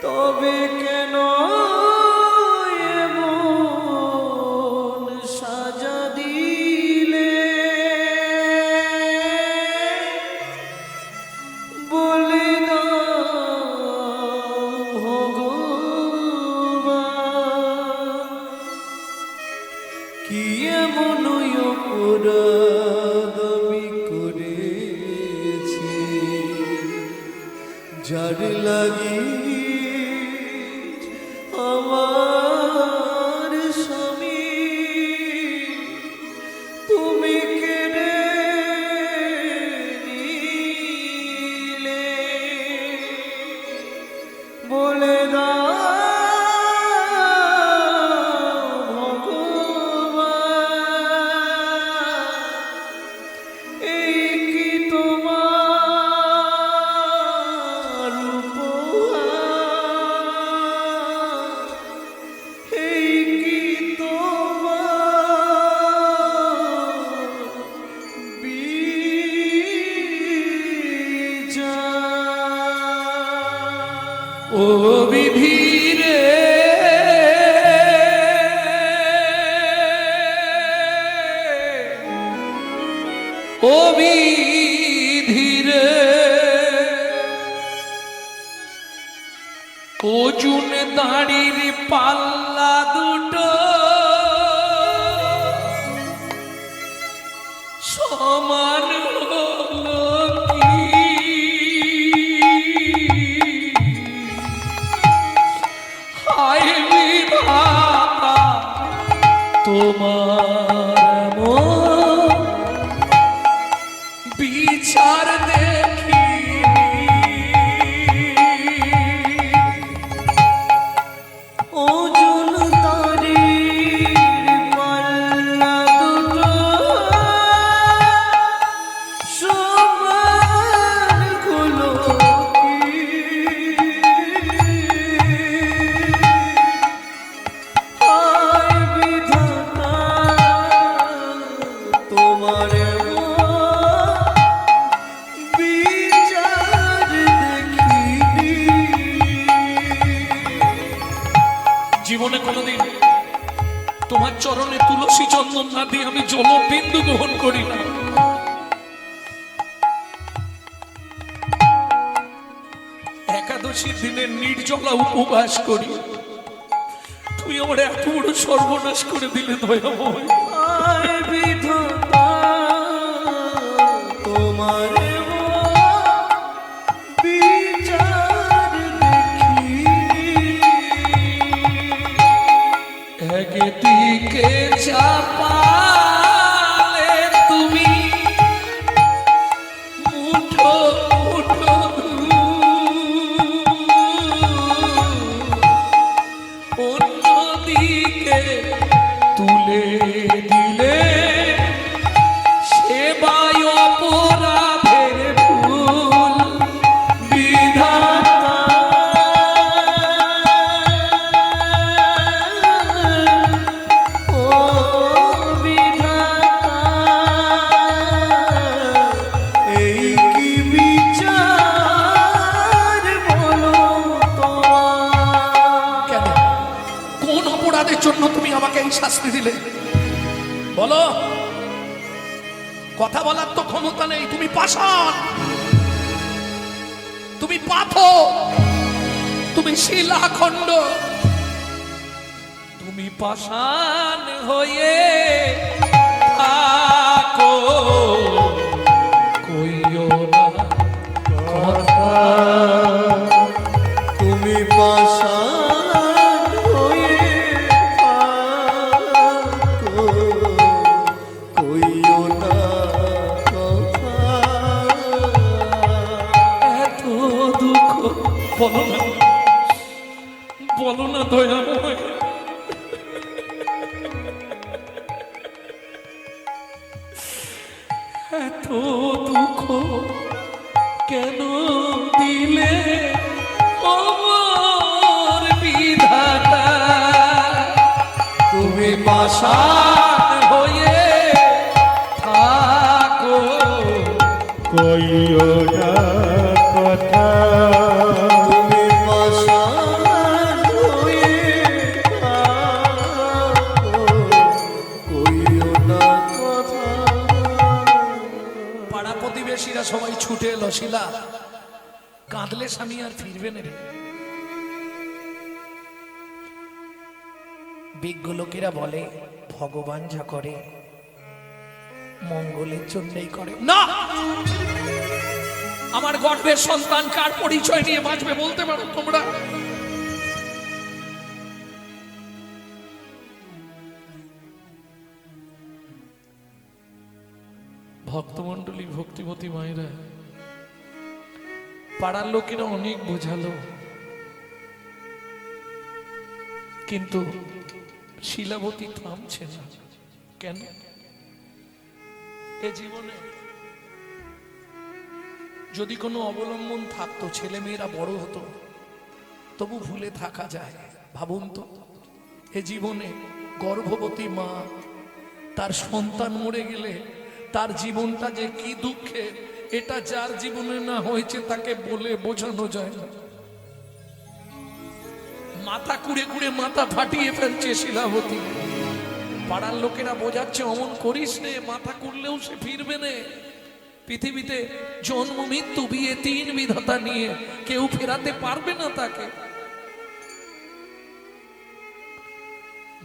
S2: তবে কেন এমন সাজা দিলে বলে দাও ভগবান, কি এমন অপরাধ আমি করেছি যার লাগি আমার স্বামী
S1: ও বিধি রে ও বিধি রে অর্জুন দাঁড়ির পাল্লা দুটো সমান হলো কি হায় বিধাতা তোমার এমন বিচার দেখি
S2: ওজন তারির পাল্লা দুটো সমান হলো কি হায় বিধাতা তোমার বিচার দেখিনি।
S1: জীবনে কোনোদিন তোমার চরণে তুলসী চন্দন না দিয়ে আমি জলবিন্দু গ্রহণ করি না। একাদশীর দিনে নির্জলা উপবাস করি, তুমি আমার এত বড় সর্বনাশ করে দিলে দয়াময়।
S2: হায় বিধাতা তোমার বিচার দেখিনি।
S1: একদিকে চাপালে তুমি মুঠো মুঠো অন্যদিকে তুলে দিলে সেবায় অপরাধের ভুল বিধাতা
S2: ও বিধাতা এই কি বিচার বলো তোমার।
S1: কেন, কোন অপরাধের জন্য তুমি আমাকে এই শাস্তি দিলে বলো? কথা বলার তো ক্ষমতা নেই। তুমি পাষাণ, তুমি পাথর, তুমি শিলাখণ্ড, তুমি পাষাণ হয়ে থাকো, কইও না কথা।
S2: তুমি পাষাণ হয়ে থাকো, কইও না কথা।
S1: এত দুঃখ বলো না, বলো না দয়াময়। এত দুঃখ কেন দিলে আমার বিধাতা? তুমি পাষাণ হয়ে থাকো,
S3: কইও না কথা।
S2: তুমি পাষাণ হয়ে থাকো, কইও না কথা।
S1: পাড়া প্রতিবেশীরা সবাই ছুটে এলো। শিলা, কাঁদলে স্বামী আর ফিরবে না রে। বিজ্ঞ লোকেরা বলে ভগবান যা করে মঙ্গলের জন্যই করে। না, আমার গর্ভের সন্তান কার পরিচয় নিয়ে বাঁচবে বলতে পারো তোমরা? ভক্তমণ্ডলী, ভক্তিমতী মায়েরা, পাড়ার লোকেরা অনেক বোঝালো, কিন্তু শিলাবতী থামছে না। কেন? এ জীবনে যদি কোনো অবলম্বন থাকতো, ছেলে মেয়েরা বড় হতো, তবু ভুলে থাকা যায়। ভাবুন তো, এ জীবনে গর্ভবতী মা তার সন্তান মরে গেলে তার জীবনটা যে কি দুঃখে, এটা যার জীবনে না হয়েছে তাকে বলে বোঝানো যায় না। মাথা কুড়ে কুড়ে মাথা ফাটিয়ে ফেলছে শিলাবতী। পাড়ার লোকেরা বোঝাচ্ছে অমন করিস নে, মাথা কুড়লেও সে ফিরবে না। পৃথিবীতে জন্ম মৃত্যু বিয়ে তিন বিধাতা নিয়ে কেউ ফেরাতে পারবে না তাকে।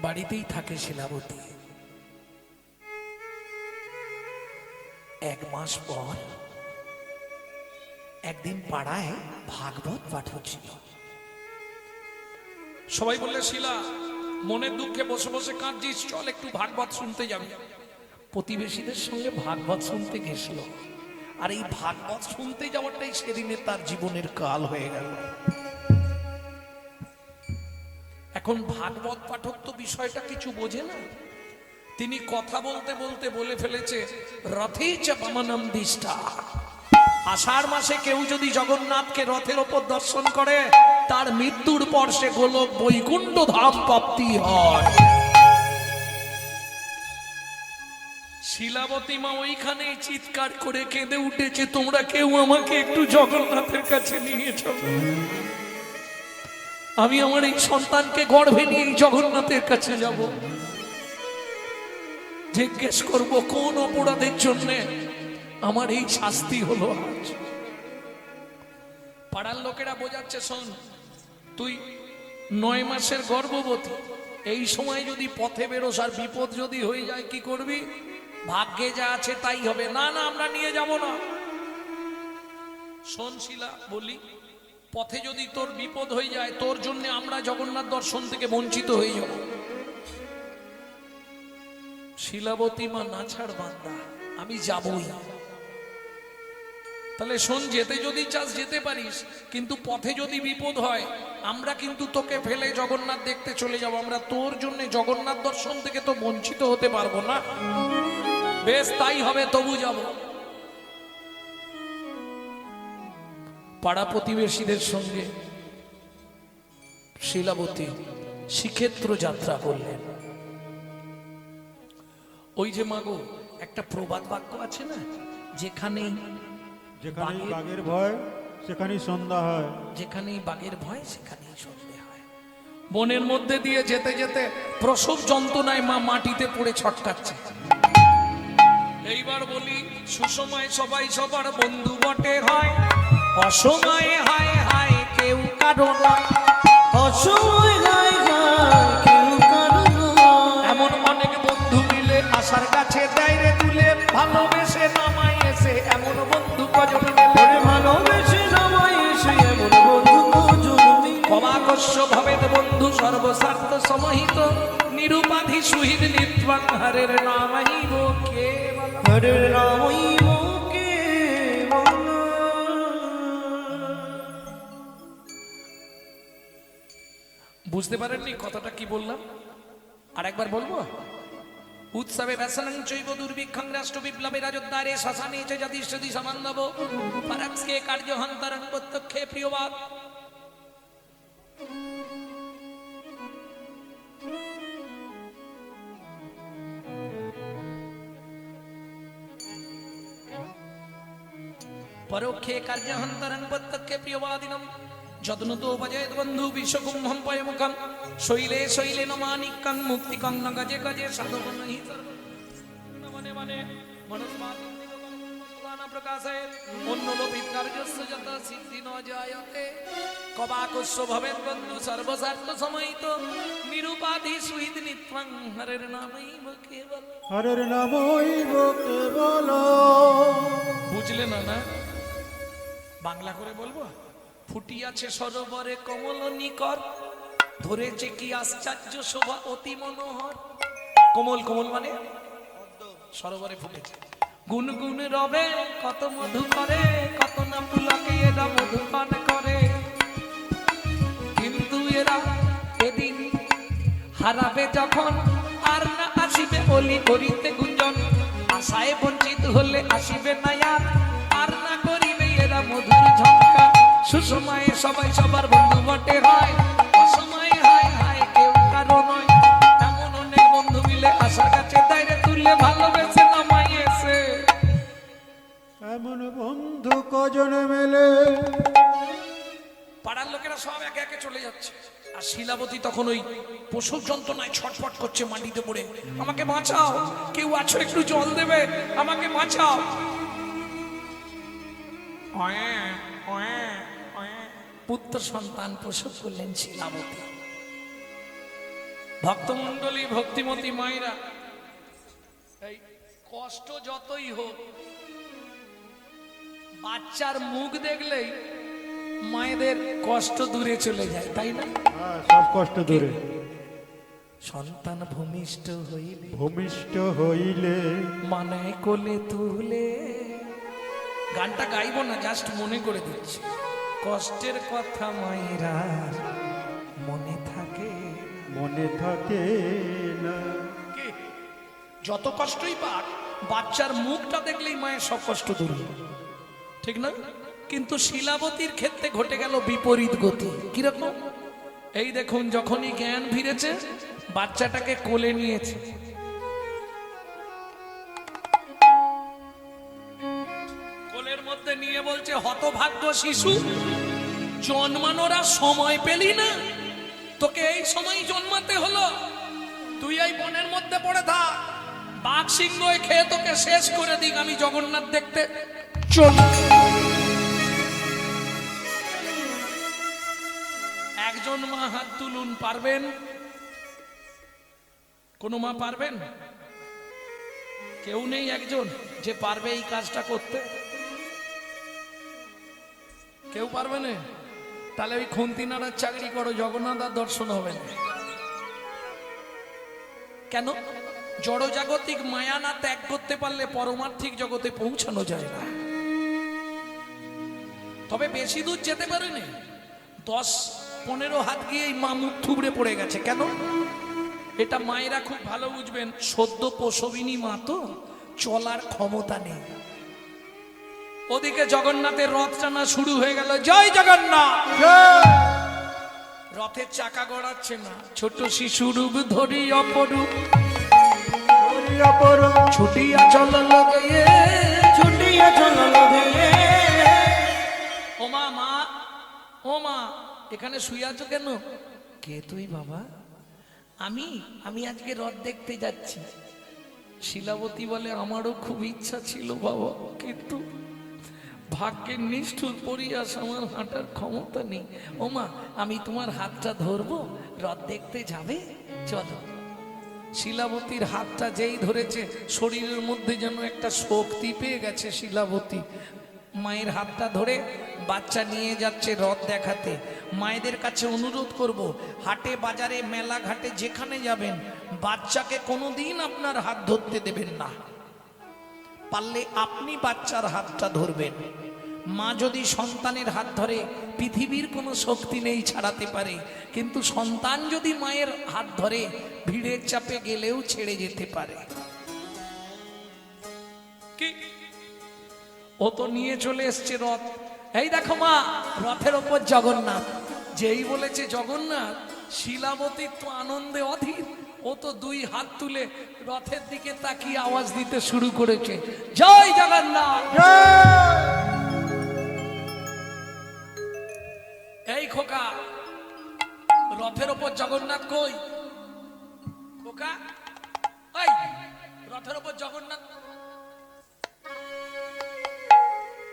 S1: বাড়িতেই থাকে শিলাবতী। এক মাস পর একদিন পাড়ায় ভাগবত পাঠ হচ্ছিল। সবাই বললে, শিলা মনের দুঃখে বসে বসে কাঁদছিস, চল একটু ভাগবত শুনতে যাবি। প্রতিবেশীদের সঙ্গে ভাগবত শুনতে গেছিল। আর এই ভাগবত শুনতে যাওয়াটাই সেদিনে তার জীবনের কাল হয়ে গেল। এখন ভাগবত পাঠক তো বিষয়টা কিছু বোঝে না। তিনি কথা বলতে বলতে বলে ফেলেছে, রথে চাপামানম দিষ্টা। আষাঢ় মাসে কেউ যদি জগন্নাথকে রথের ওপর দর্শন করে, তার মৃত্যুর পর সে গোলক বৈকুণ্ঠ ধাম প্রাপ্তি হয়। শিলাবতী মা ওইখানে চিৎকার করে কেঁদে উঠেছে, তোমরা কেউ আমাকে একটু জগন্নাথের কাছে নিয়ে চলো। আমি আমার এই সন্তানকে গর্ভে নিয়ে জগন্নাথের কাছে যাব। জিজ্ঞেস করব কোন অপরাধের জন্য আমার এই শাস্তি হলো আজ। পাড়ার লোকেরা বোঝাচ্ছে, শোন তুই 9 মাসের গর্ভবতী, এই সময় যদি পথে বেরোস আর বিপদ যদি হয়ে যায় কি করবি? ভাগ্যে যা আছে তাই হবে। না না, আমরা নিয়ে যাব না। শোন শিলা, বলি পথে যদি তোর বিপদ হয়ে যায়, তোর জন্য আমরা জগন্নাথ দর্শন থেকে বঞ্চিত হয়ে যাব। শিলাবতী মা না ছাড় বান্দা, আমি যাবই। তাহলে শোন, যেতে যদি চাস যেতে পারিস, কিন্তু পথে যদি বিপদ হয় আমরা কিন্তু তোকে ফেলে জগন্নাথ দেখতে চলে যাব। আমরা তোর জন্য জগন্নাথ দর্শন থেকে তো বঞ্চিত হতে পারবো না। বেশ তাই হবে, তবু যাব। পাড়া প্রতিবেশীদের সঙ্গে শিলাবতী শ্রীক্ষেত্র যাত্রা করলেন। ওই যে মাগো, একটা প্রবাদ বাক্য আছে না, যেখানেই
S3: বাঘের ভয় সেখানেই সন্ধ্যা হয়।
S1: যেখানেই বাঘের ভয় সেখানেই সন্ধে হয়। বনের মধ্যে দিয়ে যেতে যেতে প্রসব যন্ত্রণায় মা মাটিতে পড়ে ছটকাচ্ছে। এইবার বলি, সুসময় সবাই সবার বন্ধু বটে হয়, অসময়ে হায় হায় কেউ কারো না।
S2: অসময় গায় গায় কেউ কারো না।
S1: এমন অনেক বন্ধু মিলে আশার কাছে দেয় রে তুলে, ভালোবেসে নামাই এসে এমন বন্ধু কজন মেলে।
S2: ভালোবেসে নামাই এসে এমন বন্ধু কজন মিলে।
S1: ক্ষমাকস্য ভবেদ বন্ধু সর্বস্বার্থ সমহিত, নিরুপাধি সুহৃদ নিত্বাং হরের নামহিব কেবল।
S2: হরের নামই মুখে বলা।
S1: বুঝতে পারেননি কথাটা কি বললাম? আর একবার বলবো, উৎসবে ব্যসনং চৈব দুর্ভিক্ষং রাষ্ট্র বিপ্লবে রাজোদ্ধারে শ্মশানে চ যদিষ্যদি সমান্ধব পরাক্সকে কার্যহন্তরং প্রত্যক্ষে প্রিয়বাদ। পরোক্ষে কার্যহন্তরং প্রত্যক্ষে প্রিয়বাদিনম যদনুতো ভজেদ বন্ধু বিশ্বকুম্ভম পয়মুখম শৈলে শৈলে নমানিকং মুক্তিকং ন গজে গজে সাধবনহি সর্বনে বনে মনস্মাদিন প্রকাশে অন্যলোপিত কার্যস্য যত সিদ্ধি ন জায়তে কবাকস্য ভবেদ বন্ধু সর্বস্বার্থ সমাহিত নিরুপাধি সুহৃদ নিত্বং হরের নামৈব কেবল।
S3: হরের নামইব কেবল।
S1: বুঝলে না? না বাংলা করে বলবো, ফুটিয়াছে সরোবরে কমল নিকর, ধরেছে কি আশ্চর্য শোভা অতি মনোহর। কোমল কোমল মানে সরোবরে ফুটেছে। গুনগুন রবে কত মধু করে, কত না পুলকে এরা মধু পান করে। কিন্তু এরা এদিন হারাবে যখন, আর না আসিবে অলি করিতে গুঞ্জন। আশায় বঞ্চিত হলে আসিবে না আর না করিবে এরা মধুর ঝঙ্কা। সুসময়ে সবাই সবার বন্ধু বটে হয়, অসময়ে হায় হায় কেউ কারো নয়। এমন অনেক বন্ধু মিলে আশার কাছে দাঁড়িয়ে তুললে ভালোবেসে নামাই এসে।
S3: এমন বন্ধু কজন মেলে।
S1: পাড়ার লোকেরা সব একে একে চলে যাচ্ছে। আর শিলাবতী তখন ওই প্রসব যন্ত্রণায় ছটফট করছে মাটিতে পড়ে, আমাকে বাঁচাও, কেউ আছো একটু জল দেবে, আমাকে বাঁচাও। পুত্র সন্তান প্রসব করলেন শিলাবতী। ভক্তমণ্ডলী, ভক্তিমতী মায়েরা, এই কষ্ট যতই হোক, বাচ্চার মুখ দেখলেই মায়েদের কষ্ট দূরে চলে যায়, তাই না?
S3: সব কষ্ট দূরে।
S1: সন্তান ভূমিষ্ঠ হইলে,
S3: ভূমিষ্ঠ হইলে
S1: মানে কোলে তুলে, গানটা গাইবো না, জাস্ট মনে করে দিচ্ছি। কষ্টের কথা মায়েরা মনে থাকে,
S3: মনে থাকে না।
S1: কি? যত কষ্টই পাক, বাচ্চার মুখটা দেখলেই মায়ের সব কষ্ট দূর হয়, ঠিক না? কিন্তু শিলাবতীর ক্ষেত্রে ঘটে গেল বিপরীত গতি। কিরকম? এই দেখুন, যখনই জ্ঞান ফিরেছে, বাচ্চাটাকে কোলে নিয়েছে, কোলের মধ্যে নিয়ে বলছে, হতভাগ্য শিশু, জন্মানোরা সময় পেলি না, তোকে এই সময় জন্মাতে হলো, তুই এই বনের মধ্যে পড়ে থাক, বাঘ সিংহ খেয়ে তোকে শেষ করে দিক, আমি জগন্নাথ দেখতে চল। একজন মা হাত তুলুন, পারবেন? কোন মা পারবেন? কেউ নেই একজন যে পারবে এই কাজটা করতে? কেউ পারবে না? তাহলে ওই খুন্তি নাড়ার চাকরি করো, জগন্নাথ আর দর্শন হবে না। কেন? জড়জাগতিক মায়া না ত্যাগ করতে পারলে পরমার্থিক জগতে পৌঁছানো যায় না। তবে বেশি দূর যেতে পারেনি, 10-15 হাত গিয়ে মা মুখ থুবড়ে পড়ে গেছে। কেন? এটা মায়েরা খুব ভালো বুঝবেন, সদ্য প্রসবিনী মা তো, চলার ক্ষমতা নেই। ওদিকে জগন্নাথের রথ টানা শুরু হয়ে গেল, জয় জগন্নাথ। রথের চাকা গড়াচ্ছে না, ছোট শিশু রূপ ধরি অপরূপ, ছুটিয়া চল লগে,
S2: ছুটিয়া চল লগে।
S1: ও মা, মা, ও মা, এখানে শুয়ে আছো কেন? কে তুই বাবা? আমি আজকে রথ দেখতে যাচ্ছি। শিলাবতী বলে, আমারও খুব ইচ্ছা ছিল বাবা, কিন্তু ভাগ্যের নিষ্ঠুর পরিহাস, আমার হাঁটার ক্ষমতা নেই। ও মা, আমি তোমার হাতটা ধরবো, রথ দেখতে যাবে, চলো। শিলাবতীর হাতটা যেই ধরেছে, শরীরের মধ্যে যেন একটা শক্তি পেয়ে গেছে শিলাবতী। মায়ের হাতটা ধরে বাচ্চা নিয়ে যাচ্ছে রথ দেখাতে। মায়েদের কাছে অনুরোধ করব, হাটে বাজারে মেলা ঘাটে যেখানে যাবেন, বাচ্চাকে কোনোদিন আপনার হাত ধরতে দেবেন না। পারলে আপনি বাচ্চার হাতটা ধরবেন। মা যদি সন্তানের হাত ধরে, পৃথিবীর কোনো শক্তি নেই ছাড়াতে পারে, কিন্তু সন্তান যদি মায়ের হাত ধরে, ভিড়ের চাপে গেলেও ছেড়ে যেতে পারে। কি? ও তো নিয়ে চলে এসছে রথ। এই দেখো মা, রথের ওপর জগন্নাথ। যেই বলেছে জগন্নাথ, শিলাবতী তো আনন্দে অধীর, ও তো 2 হাত তুলে রথের দিকে তাকিয়ে আওয়াজ দিতে শুরু করেছে, জয় জগন্নাথ। এই খোকা, রথের ওপর জগন্নাথ কই? খোকা, এই রথের ওপর জগন্নাথ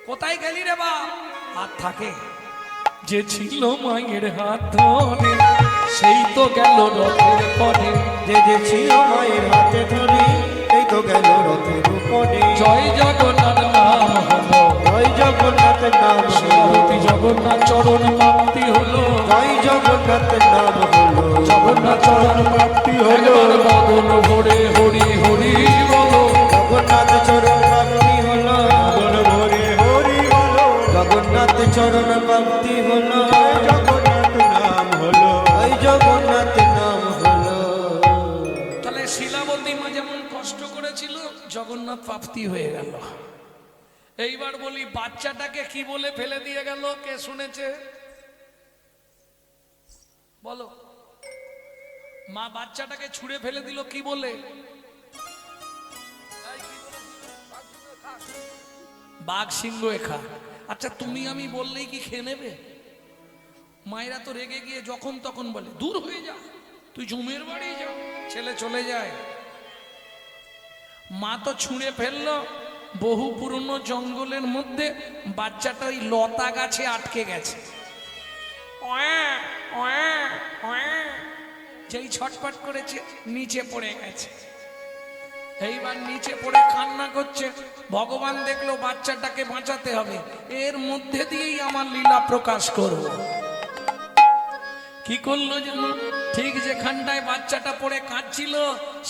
S1: কোথায় গেলি রে বাপ? হাত থাকে, যে ছিল মায়ের হাত ধরে, সেই তো গেল রথের পরে।
S2: যে ছিল মায়ের হাতে ধরে, এই তো গেল রথের উপরে।
S1: জয় জগন্নাথ নাম হলো,
S2: জয় জগন্নাথ নাম
S1: শিলাবতী জগন্নাথ চরণ প্রাপ্তি হলো,
S2: জয় জগন্নাথ নাম হলো,
S1: জগন্নাথ চরণ প্রাপ্তি হলো। বদন ভরে হরি হরি বলো,
S2: জগন্নাথ চরণ প্রাপ্তি হলো,
S3: ভরে হরি বলো,
S2: জগন্নাথ চরণ প্রাপ্তি হলো,
S3: জগন্নাথ নাম হলো,
S2: জয় জগন্নাথ নাম হলো।
S1: তাহলে শিলাবতী মা যেমন কষ্ট করেছিল, জগন্নাথ প্রাপ্তি হয়ে গেল। এইবার বলি, বাচ্চাটাকে কি বলে ফেলে দিয়ে গেল? কে শুনেছে? বলো। মা বাচ্চাটাকে ছুঁড়ে ফেলে দিল কি বলে? বাঘ সিংহ খা। আচ্ছা, তুমি আমি বললেই কি খেয়ে নেবে? মায়েরা তো রেগে গিয়ে যখন তখন বলে দূর হয়ে যা, তুই জুমের বাড়ি যা। ছেলে চলে যায়, মা তো ছুঁড়ে ফেললো বহু পুরনো জঙ্গলের মধ্যে, বাচ্চাটা ওই লতা গাছে আটকে গেছে। যেই ছটফট করেছে নিচে পড়ে গেছে। এইবার নিচে পড়ে কান্না করছে। ভগবান দেখলো বাচ্চাটাকে বাঁচাতে হবে, এর মধ্যে দিয়েই আমার লীলা প্রকাশ করব। কি করলো যেন, ঠিক যেখানটায় বাচ্চাটা পড়ে কাঁদছিল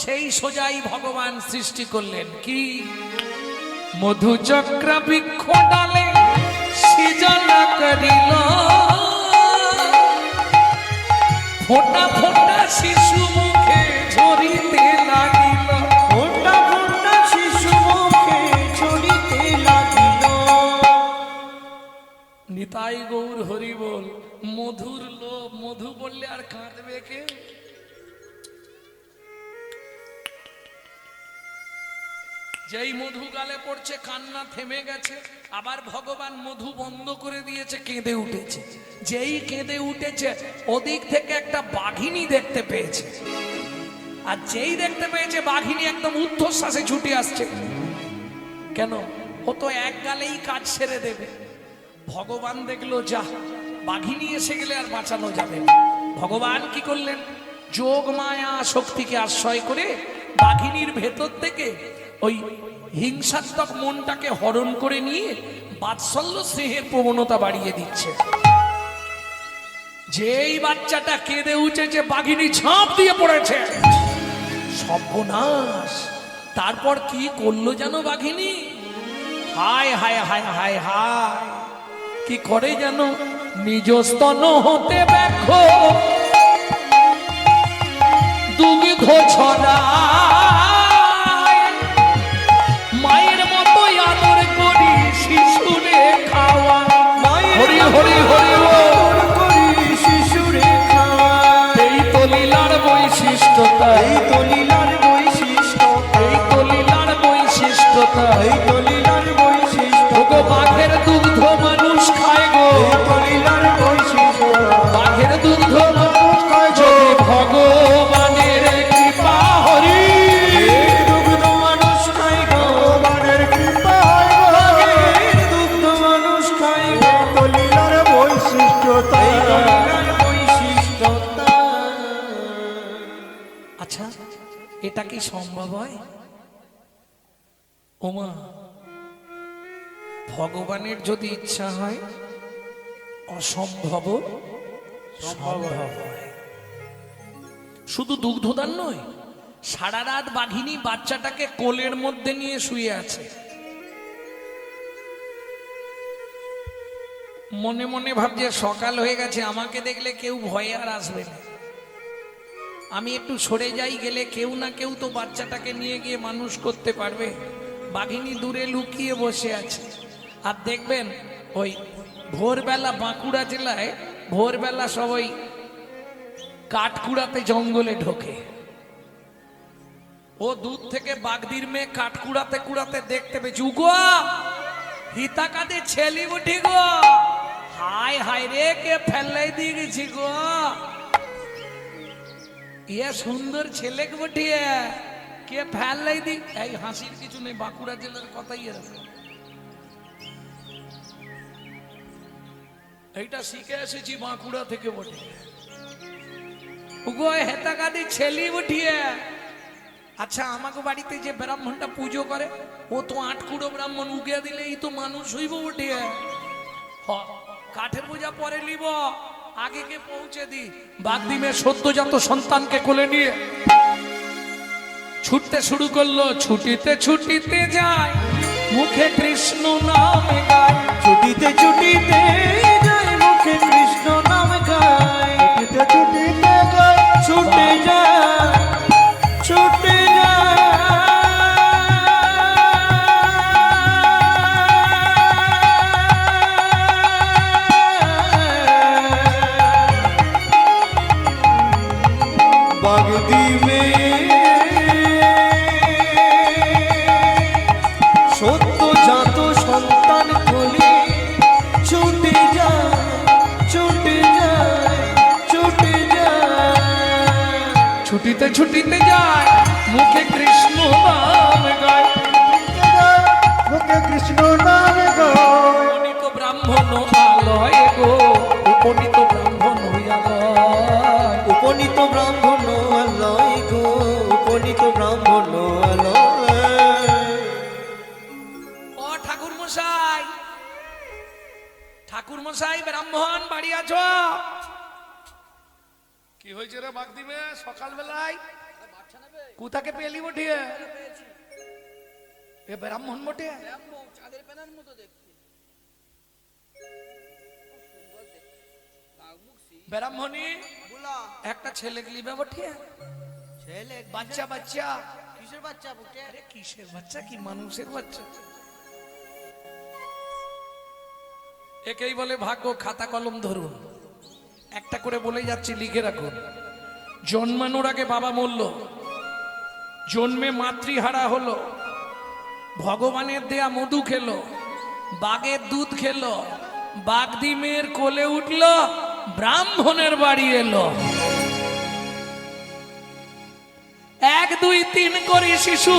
S1: সেই সোজাই ভগবান সৃষ্টি করলেন। কি? মধুচক্র বৃক্ষ ডালে সৃজনা করিল, ফোঁটা ফোঁটা শিশু মুখে ঝরিতে লাগিল।
S2: ফোঁটা ফোঁটা শিশু মুখে ঝরিতে লাগিল।
S1: নিতাই গৌর হরি বল। মধুর লোভ, মধু বললে আর কাঁদবে কে? যেই মধু গালে পড়ছে কান্না থেমে গেছে, আবার ভগবান মধু বন্ধ করে দিয়েছে, কেঁদে উঠেছে। যেই কেঁদে উঠেছে ওদিক থেকে একটা বাঘিনী দেখতে পেয়েছে, আর যেই দেখতে পেয়েছে বাঘিনী একদম ঊর্ধ্বশ্বাসে ছুটে আসছে। কেন? ও তো এক গালেই কাজ সেরে দেবে। ভগবান দেখলো যা, বাঘিনী এসে গেলে আর বাঁচানো যাবে না। ভগবান কি করলেন? যোগ মায়া শক্তিকে আশ্রয় করে বাঘিনীর ভেতর থেকে ওই হিংসাত্মক মনটাকে হরণ করে নিয়ে বাৎসল্য স্নেহের প্রবণতা বাড়িয়ে দিচ্ছে। যেই বাচ্চাটা কেঁদে উঠেছে বাঘিনী ঝাঁপ দিয়ে পড়েছে। সর্বনাশ! তারপর কি করলো জানো বাঘিনী? হায় হায় হায় হায় হায়! কি করে জানো? নিজ স্তন হতে দেখো দুগ্ধ ছড়ায়, মায়ের মতো আদর করি শিশুরে খাওয়া। হরি হরি হরি বল।
S2: শিশুরে খাওয়া।
S1: এই তো লীলার বৈশিষ্ট্যতা,
S2: এই তো লীলার বৈশিষ্ট্যতা।
S1: এই তো লীলার বৈশিষ্ট্যতা।
S2: এই তো লীলার বৈশিষ্ট্য।
S1: গো বাঘের দুগ্ধ মানুষ খায় গো,
S2: এই তো লীলার বৈশিষ্ট্য।
S1: বাঘের দুগ্ধ মানুষ খায়। যদি ভগবানের কৃপা হরি,
S2: এই দুগ্ধ মানুষ খাই গো।
S3: ভগবানের কৃপা হয় গো।
S2: এই দুগ্ধ মানুষ খাই গো।
S3: এই তো লীলার বৈশিষ্ট্যতা।
S2: এই তো লীলার বৈশিষ্ট্যতা।
S1: আচ্ছা এটা কি সম্ভব হয়? ওমা, ভগবানের যদি ইচ্ছা হয় অসম্ভব সম্ভব হয়। শুধু দুগ্ধদান নয়, সারা রাত বাঘিনী বাচ্চাটাকে কোলের মধ্যে নিয়ে শুয়ে আছে। মনে মনে ভাবছে সকাল হয়ে গেছে, আমাকে দেখলে কেউ ভয়ে আর আসবে না। আমি একটু সরে যাই, গেলে কেউ না কেউ তো বাচ্চাটাকে নিয়ে গিয়ে মানুষ করতে পারবে। বাঘিনী দূরে লুকিয়ে বসে আছে। আর দেখবেন ওই ভোরবেলা বাঁকুড়া জেলায় ভোরবেলা সবাই কাঠকুড়াতে জঙ্গলে ঢোকে। ও দূর থেকে বাগদির মেয়ে কাঠকুড়াতে কুড়াতে দেখতে পেয়েছি। উগো হিতা কাঁদে ছেলি উঠি গো, হায় হায় রে কে ফেলাই দিয়ে গেছি গো, ইয়ে সুন্দর ছেলেকে বটিয়ে কে ফেলাই দি। এই হাসির কিছু নেই, বাঁকুড়া জেলার কথাই এরকম। এইটা শিখে এসেছি বাঁকুড়া থেকে বটে। উগো হেতা কাঁদি ছেলি উঠিয়ে। আচ্ছা আমাকে বাড়িতে যে ব্রাহ্মণটা পুজো করে ও তো আটকুড়ো ব্রাহ্মণ, উগিয়ে দিলেই তো মানুষ হইব উঠিয়ে। কাঠের বোঝা পরে নিব, আগে কে পৌঁছে দি। বাগদিমে সদ্যজাত সন্তানকে কোলে নিয়ে ছুটতে শুরু করলো। ছুটিতে ছুটিতে যায়, মুখে কৃষ্ণ নাম গায়।
S2: ছুটিতে ছুটিতে যায়, মুখে কৃষ্ণ নাম গায়।
S3: ছুটিতে ছুটিতে যায়,
S2: ছুটে যায়, ছুটে যায়। বাগদিমে সদ্যজাত সন্তান কোলে ছুটে
S1: ছুটিতে ছুটিতে যায় মুখে কৃষ্ণ নাম গায়
S3: মুখে কৃষ্ণ নাম গায়
S1: উপনীত ব্রাহ্মণ আলয় গো উপনীত ব্রাহ্মণ আলয়
S2: উপনীত ব্রাহ্মণ আলয় গো উপনীত ব্রাহ্মণ আলয়।
S1: ও ঠাকুর মশাই, ঠাকুর মশাই ব্রাহ্মণ বাড়ি আছো? কি হয়েছে রে বাগ দিবে সকাল বেলায়? কোথাকে পেলি বটিয়ে? এ ব্রাহ্মণ বটে? ব্রাহ্মণী একটা ছেলে গলিবে বটিয়ে?
S2: ছেলে
S1: বাচ্চা বাচ্চা
S2: কিসের বাচ্চা বুটে?
S1: আরে কিসের বাচ্চা, কি মানুষের বাচ্চা? একেই বলে ভাগ্য। খাতা কলম ধরুন, একটা করে বলে যাচ্ছি, লিখে রাখুন। জন্মানোর আগে বাবা মরল, জন্মে মাতৃহারা হলো, ভগবানের দেয়া মধু খেলো, বাঘের দুধ খেলো, বাঘ ডিমের কোলে উঠল, ব্রাহ্মণের বাড়ি এলো। 1 2 3 করে শিশু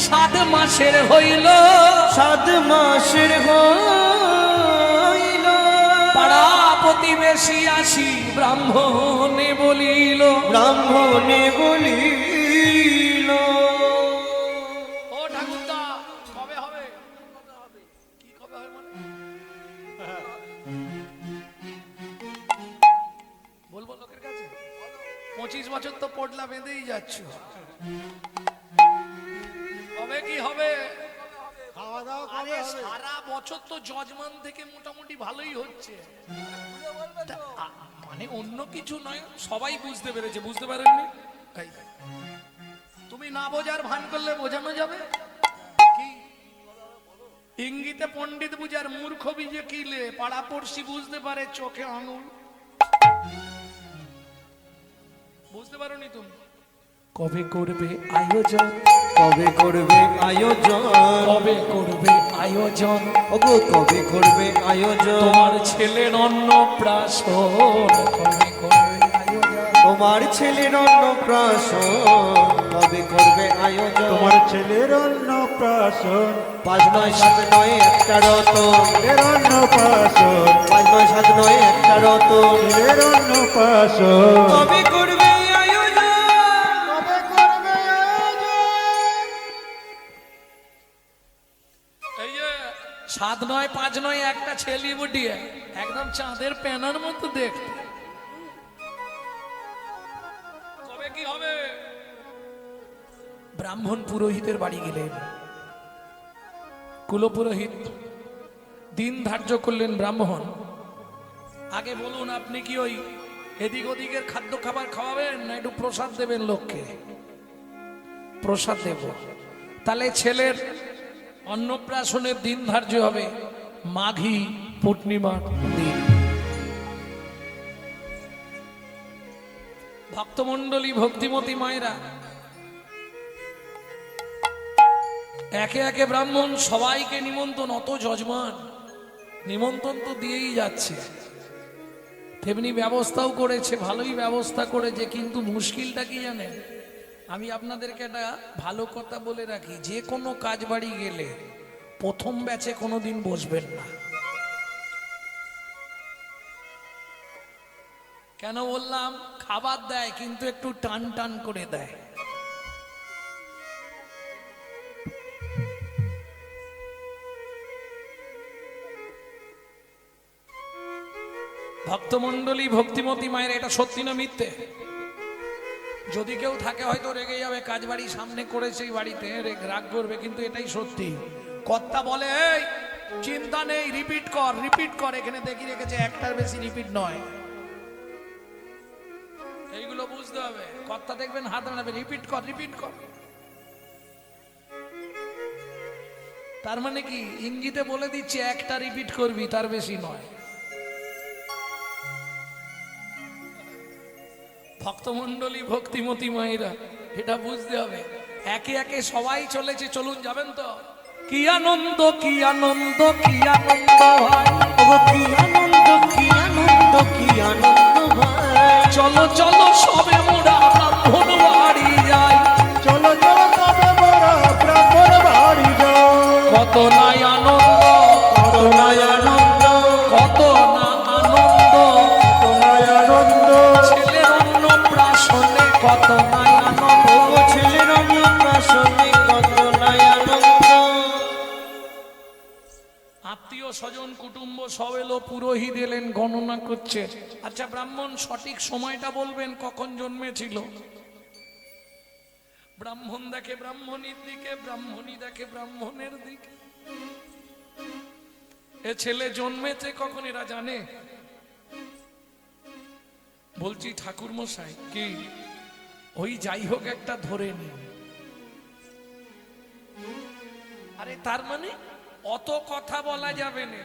S1: 7 মাসের হইল,
S2: 7 মাসের হইল।
S1: পাড়া প্রতিবেশী আসি ব্রাহ্মণে বলিল,
S2: ব্রাহ্মণে বলিল
S1: ও ঠাকুরদা কবে হবে? কি কবে হবে মানে? বলবো লোকের কাছে? 25 বছর তো পড়লা বেঁধেই যাচ্ছ, কবে কি হবে?
S3: খাওয়া দাওয়া
S1: আরে
S3: কবে হবে?
S1: সারা বছর তো যজমান থেকে মোটামুটি ভালোই হচ্ছে। মানে অন্য কিছু নয়, সবাই বুঝতে পেরেছে। বুঝতে পারেননি? এই, তুমি না বোঝার ভান করলে বোঝানো যাবে কি? ইঙ্গিতে পণ্ডিত বুঝার মূর্খ বিজে কিলে, পাড়া পড়শি বুঝতে পারে চোখে আঙুল। বুঝতে পারোনি তুমি? কবে করবে আয়োজন,
S2: কবে করবে আয়োজন,
S1: কবে করবে আয়োজন,
S2: ওগো কবে করবে আয়োজন,
S1: তোমার ছেলের অন্নপ্রাশন কবে করবে আয়োজন,
S2: তোমার ছেলের অন্নপ্রাশন কবে করবে আয়োজন,
S3: তোমার ছেলের অন্নপ্রাশন
S2: 5 9 7 9 একটা রতন,
S3: ছেলের অন্নপ্রাশন
S2: 5 9 7 9 একটা রতন,
S3: ছেলের অন্নপ্রাশন
S2: কবে করবে আয়োজন,
S3: কবে করবে আয়োজন?
S1: এই যে 7 9 5 9 একটা ছেলে বুটিয়ে একদম চাঁদের প্যানার মতো দেখতে। কবে কি হবে? ব্রাহ্মণ পুরোহিতের বাড়ি গেলেন, কুলপুরোহিত দিন ধার্য করলেন। ব্রাহ্মণ আগে বলুন, আপনি কি ওই এদিক ওদিকের খাদ্য খাবার খাওয়াবেন না একটু প্রসাদ দেবেন লোককে? প্রসাদ দেব। তাহলে ছেলের অন্নপ্রাশনের দিন ধার্য হবে মাঘী পূর্ণিমার দিন। ভক্তমণ্ডলী ভক্তিমতী মায়েরা একে একে ব্রাহ্মণ সবাইকে নিমন্ত্রণ, অত যজমান নিমন্ত্রণ তো দিয়েই যাচ্ছে, তেমনি ব্যবস্থাও করেছে, ভালোই ব্যবস্থা করেছে। কিন্তু মুশকিলটা কি জানেন? আমি আপনাদেরকে একটা ভালো কথা বলে রাখি, যে কোনো কাজ বাড়ি গেলে প্রথম ব্যাচে কোনোদিন বসবেন না। কেন বললাম? খাবার দেয় কিন্তু একটু টান টান করে দেয়। ভক্তমণ্ডলী ভক্তিমতী মায়ের এটা সত্যি না মিথ্যে? যদি কেউ থাকে হয়তো রেগে যাবে, কাজ বাড়ি সামনে করেছে এই বাড়িতে রাগ করবে, কিন্তু এটাই সত্যি। কর্তা বলে এই চিন্তা নেই, রিপিট কর রিপিট কর, এখানে দেখি রেখেছে একটার বেশি রিপিট নয়। এইগুলো বুঝতে হবে। কর্তা দেখবেন হাত নাড়াবে, রিপিট কর রিপিট কর। তার মানে কি ইঙ্গিতে বলে দিচ্ছে একটা রিপিট করবি, তার বেশি নয়। ভক্তমণ্ডলী ভক্তিমতী মায়েরা এটা বুঝতে হবে। একে একে সবাই চলেছে, চলুন যাবেন তো? কি আনন্দ কি আনন্দ কি আনন্দ হয়,
S2: ওগো কি আনন্দ কি আনন্দ কি আনন্দ ভাই,
S1: চলো চলো সবে মোরা ব্রাহ্মণ সব এলো, পুরোহিত এলেন, গণনা করছে। আচ্ছা ব্রাহ্মণ সঠিক সময়টা বলবেন কখন জন্মেছিল? ব্রাহ্মণ দেখে ব্রাহ্মণীর দিকে, ব্রাহ্মণী দেখে ব্রাহ্মণের দিকে। এ ছেলে জন্মেছে কখন এরা জানে? বলছি ঠাকুর মশাই কি ওই যাই হোক একটা ধরে নি। আরে তার মানে অত কথা বলা যাবে না।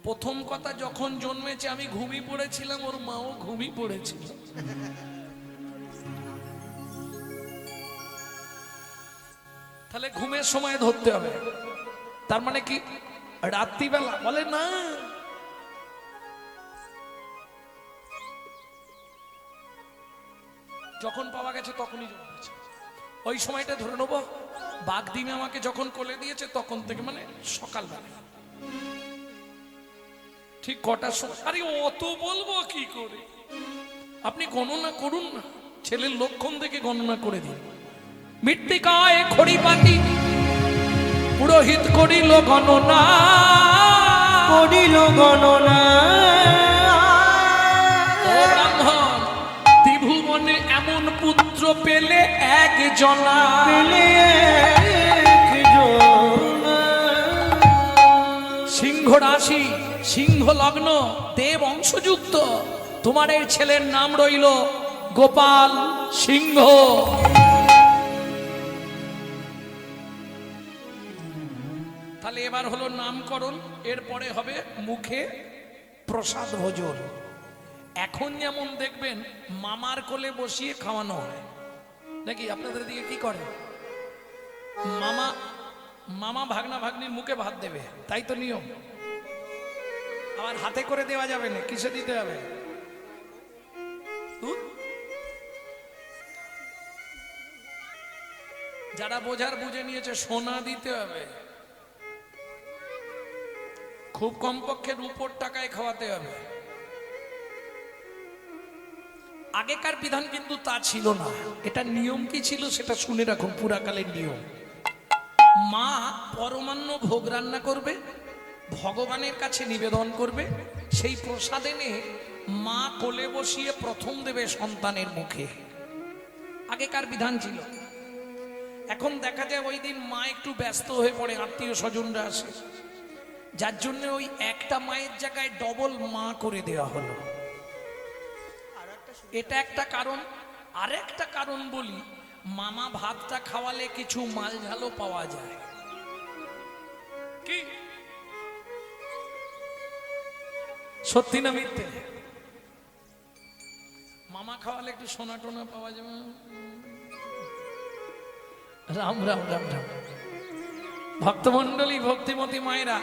S1: প্রথম কথা, যখন জন্মেছে আমি ঘুমিয়ে পড়েছিলাম, ওর মাও ঘুমিয়ে পড়েছিল। তাহলে ঘুমের সময় ধরতে হবে। তার মানে কি রাত্রিবেলা? বলে না, যখন পাওয়া গেছে তখনই জন্মেছে, ওই সময়টা ধরে নেবো। বাগদিনে আমাকে যখন কোলে দিয়েছে তখন থেকে, মানে সকালবেলা। ঠিক কটার সময়? আরে অত বলবো কি করে? আপনি গণনা করুন না, ছেলের লক্ষণ থেকে গণনা করে দিন। মৃত্তিকায় খড়িপাতি পুরোহিত করিল গণনা,
S2: করিল গণনা।
S1: ও ব্রাহ্মণ, ত্রিভুবনে এমন পুত্র পেলে একজনা,
S2: পেলে একজনা।
S1: সিংহ রাশি, সিংহ লগ্ন, দেব অংশযুক্ত। তোমার এই ছেলের নাম রইল গোপাল সিংহ। তাহলে এবার হলো নামকরণ, এরপরে হবে মুখে প্রসাদ ভোজন। এখন যেমন দেখবেন মামার কোলে বসিয়ে খাওয়ানো হয় নাকি? আপনাদের দিকে কি করে? মামা মামা ভাগনা ভাগ্নির মুখে ভাত দেবে, তাই তো নিয়ম। আবার হাতে করে দেওয়া যাবে না, কিসে দিতে হবে? দুধ। যারা বোঝার বুঝে নিয়েছে, সোনা দিতে হবে, খুব কমপক্ষে রূপোর টাকায় খাওয়াতে হবে। আগেকার বিধান কিন্তু তা ছিল না। এটা নিয়ম কি ছিল সেটা শুনে রাখুন, পুরাকালের নিয়ম। মা পরমান্ন ভোগ রান্না করবে, ভগবানের কাছে নিবেদন করবে, সেই প্রসাদ এনে মা কোলে বসিয়ে প্রথম দেবে সন্তানের মুখে। আগেকার বিধান ছিল। এখন দেখা যায় ওই দিন মা একটু ব্যস্ত হয়ে পড়ে, আত্মীয় স্বজনরা আসে, যার জন্য ওই একটা মায়ের জায়গায় ডবল মা করে দেওয়া হলো। এটা একটা কারণ। আরেকটা কারণ বলি, মামা ভাতটা খাওয়ালে কিছু মাল ঝালও পাওয়া যায়। কি সত্যি না মিথ্যে? মামা খাওয়ালে একটু সোনা টোনা পাওয়া যাবে। রাম রাম রাম রাম। ভক্তমন্ডলী, ভক্তিমতী মায়েরা,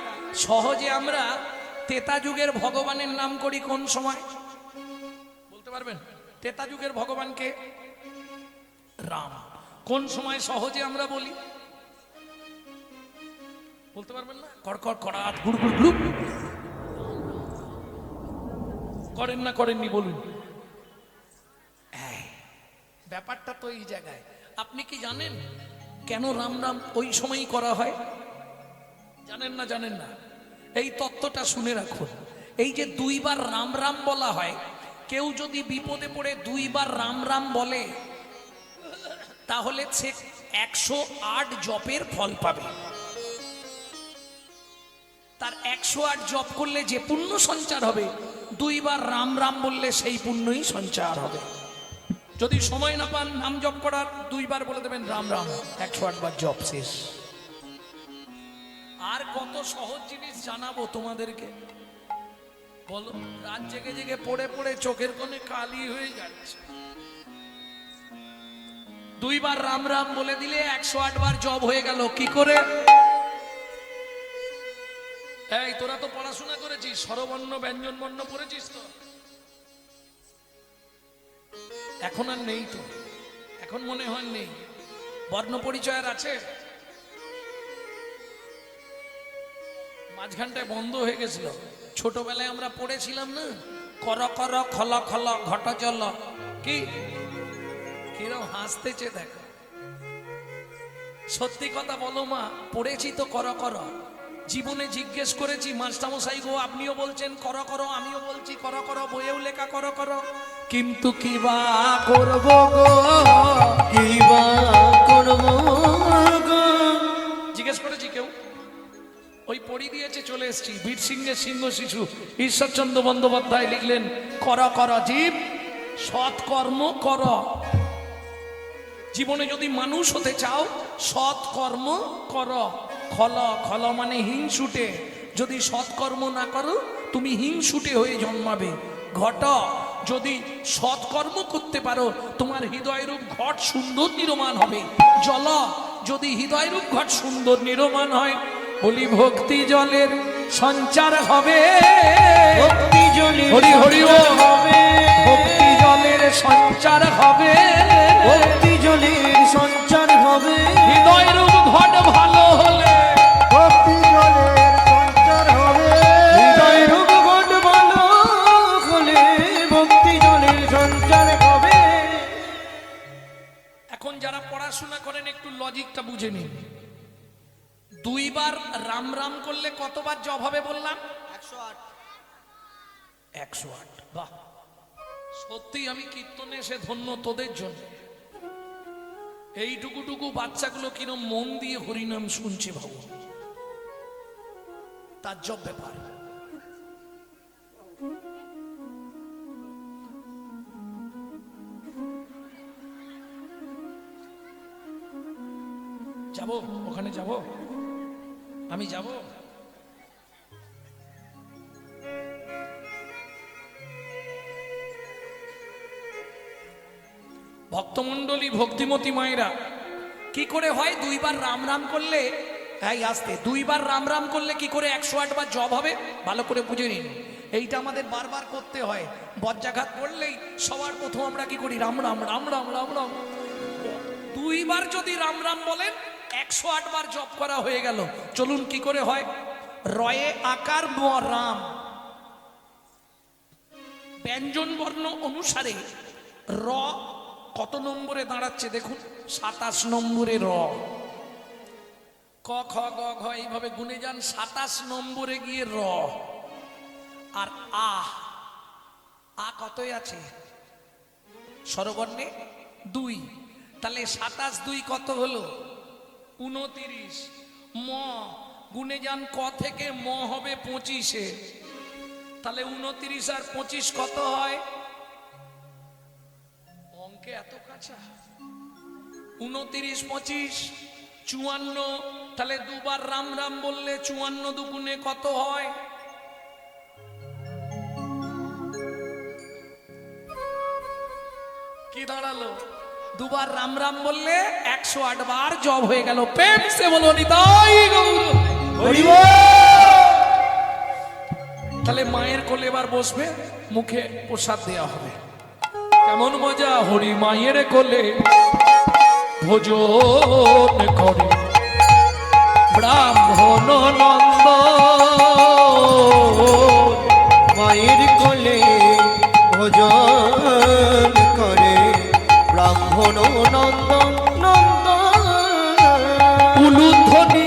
S1: সহজে আমরা তেতা যুগের ভগবানের নাম করি কোন সময় বলতে পারবেন? তেতা যুগের ভগবানকে রাম। কোন সময় সহজে আমরা বলি বলতে পারবেন না? কড়কড় কড়াত গুড় গুড় গুড় করেন না, করেননি বলুন। ব্যাপারটা তো এই জায়গায়। আপনি কি জানেন কেন রাম রাম ওই সময়ই করা হয়? জানেন না? জানেন না? এই তত্ত্বটা শুনে রাখুন। এই যে দুইবার রাম রাম বলা হয়, কেউ যদি বিপদে পড়ে দুইবার রাম রাম বলে তাহলে সে 108 জপের ফল পাবে। তার 108 জপ করলে যে পুণ্য সঞ্চার হবে, দুইবার রাম রাম বললে সেই পুণ্যই সঞ্চার হবে। যদি সময় না পান নাম জপ করার, দুইবার বলে দেবেন রাম রাম, 108 বার জপ শেষ। আর কত সহজ জিনিস জানাবো তোমাদেরকে, বলো। রাত জেগে জেগে পড়ে পড়ে চোখের কোণে কালি হয়ে যাচ্ছে। দুইবার রাম রাম বলে দিলে 108 বার জপ হয়ে গেল। কি করে? এই তোরা তো পড়াশোনা করেছিস, স্বরবর্ণ ব্যঞ্জন বর্ণ পড়েছিস তো? এখন আর নেই তো, এখন মনে হয় নেই। বর্ণ পরিচয় আর আছে? মাঝখানটায় বন্ধ হয়ে গেছিল। ছোটবেলায় আমরা পড়েছিলাম না, কর কর খল খল ঘট জল। কি কিরম হাসতেছে দেখো। সত্যি কথা বলো মা, পড়েছি তো কর কর, জীবনে জিজ্ঞেস করেছি মাস্টারমশাই গো, আপনিও বলছেন করো করো, আমিও বলছি করো করো, বইয়েও লেখা করো করো, কিন্তু কি বা করব গো,
S2: কি বা করবো গো?
S1: জিজ্ঞেস করেছি কেউ? ওই পড়ি দিয়েছে, চলে এসেছি। বীর সিংহের সিংহ শিশু ঈশ্বরচন্দ্র বন্দ্যোপাধ্যায় লিখলেন, কর কর জীব সৎকর্ম কর। জীবনে যদি মানুষ হতে চাও সৎকর্ম কর। খল, খল মানে হিংসুটে, যদি সৎকর্ম না করো তুমি হিংসুটে হয়ে জন্মাবে। ঘট, যদি সৎকর্ম করতে পারো তোমার হৃদয়রূপ ঘট সুন্দর নির্মাণ হবে। জল, যদি হৃদয়রূপ ঘট সুন্দর নির্মাণ হয়, বলি ভক্তি জলের সঞ্চার হবে।
S2: ভক্তি জলে
S1: হরি হরি বল।
S2: হবে,
S1: ভক্তি জলের সঞ্চার হবে,
S2: ভক্তি জলের সঞ্চার হবে।
S1: হৃদয়রূপ ঘট ভালো হলে,
S3: ভক্তি জলের সঞ্চার হবে।
S2: হৃদয় রূপ ঘট ভালো হলে ভক্তি জলের সঞ্চার হবে।
S1: এখন যারা পড়াশোনা করেন একটু লজিকটা বুঝে নিন। দুইবার রাম রাম করলে কতবার জপ হবে বললাম? 108। বাহ, সত্যি আমি কীর্তনে এসে ধন্য তোদের জন্য। এইটুকুটুকু বাচ্চাগুলো কিরম মন দিয়ে হরিনাম শুনছে ভাবো, তার জব ব্যাপার। যাব ওখানে, যাব আমি, যাব ভক্তমণ্ডলী ভক্তিমতী মায়েরা। কি করে হয় দুইবার রাম রাম করলে, হ্যাঁ আসতে, দুইবার রাম রাম করলে কি করে 108 বার জব হবে ভালো করে বুঝে নিন। এইটা আমাদের বারবার করতে হয়। বজ্রাঘাত পড়লেই সবার প্রথম আমরা কি করি? রাম রাম রাম রাম রাম রাম। দুইবার যদি রাম রাম বলেন 108 বার জপ করা হয়ে গেল। চলুন কি করে হয়। রয়ে আকার ম রাম, ব্যঞ্জন বর্ণ অনুসারে র কত নম্বরে দাঁড়াচ্ছে দেখুন, 27 নম্বরে র। ক খ গ ঘ এইভাবে গুনে যান, 27 নম্বরে গিয়ে র। আর আ কতই আছে? স্বরবর্ণে 2। তাহলে 27 2 কত হলো? 29। ম গুনে যান, ক থেকে ম হবে 25-এ। তাহলে 29 আর 25 কত হয়? অঙ্কে এত কাঁচা। 29 25 54। তাহলে দুবার রাম রাম বললে 54 দুগুণে কত হয়? কি দাঁড়ালো? দুবার রাম রাম বললে 108 বার জব হয়ে গেল। প্রেম সে বলো নিতাই গৌর হরি বল। তাহলে মায়ের কোলে এবার বসবে, মুখে প্রসাদ দেওয়া হবে। কেমন মজা, হরি মায়ের কোলে ভোজন করে ব্রাহ্মণ নন্দ।
S2: মায়ের কোলে ভোজন করে ব্রাহ্মণ নন্দন নন্দন।
S1: উলুধ্বনি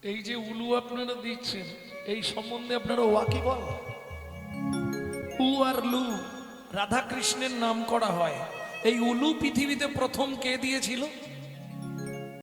S1: এই যে উলু আপনারা দিচ্ছেন, এই সম্বন্ধে আপনারা ওয়াকিবল? উ আর লু রাধা কৃষ্ণের নাম করা হয়। এই উলু পৃথিবীতে প্রথম কে দিয়েছিল?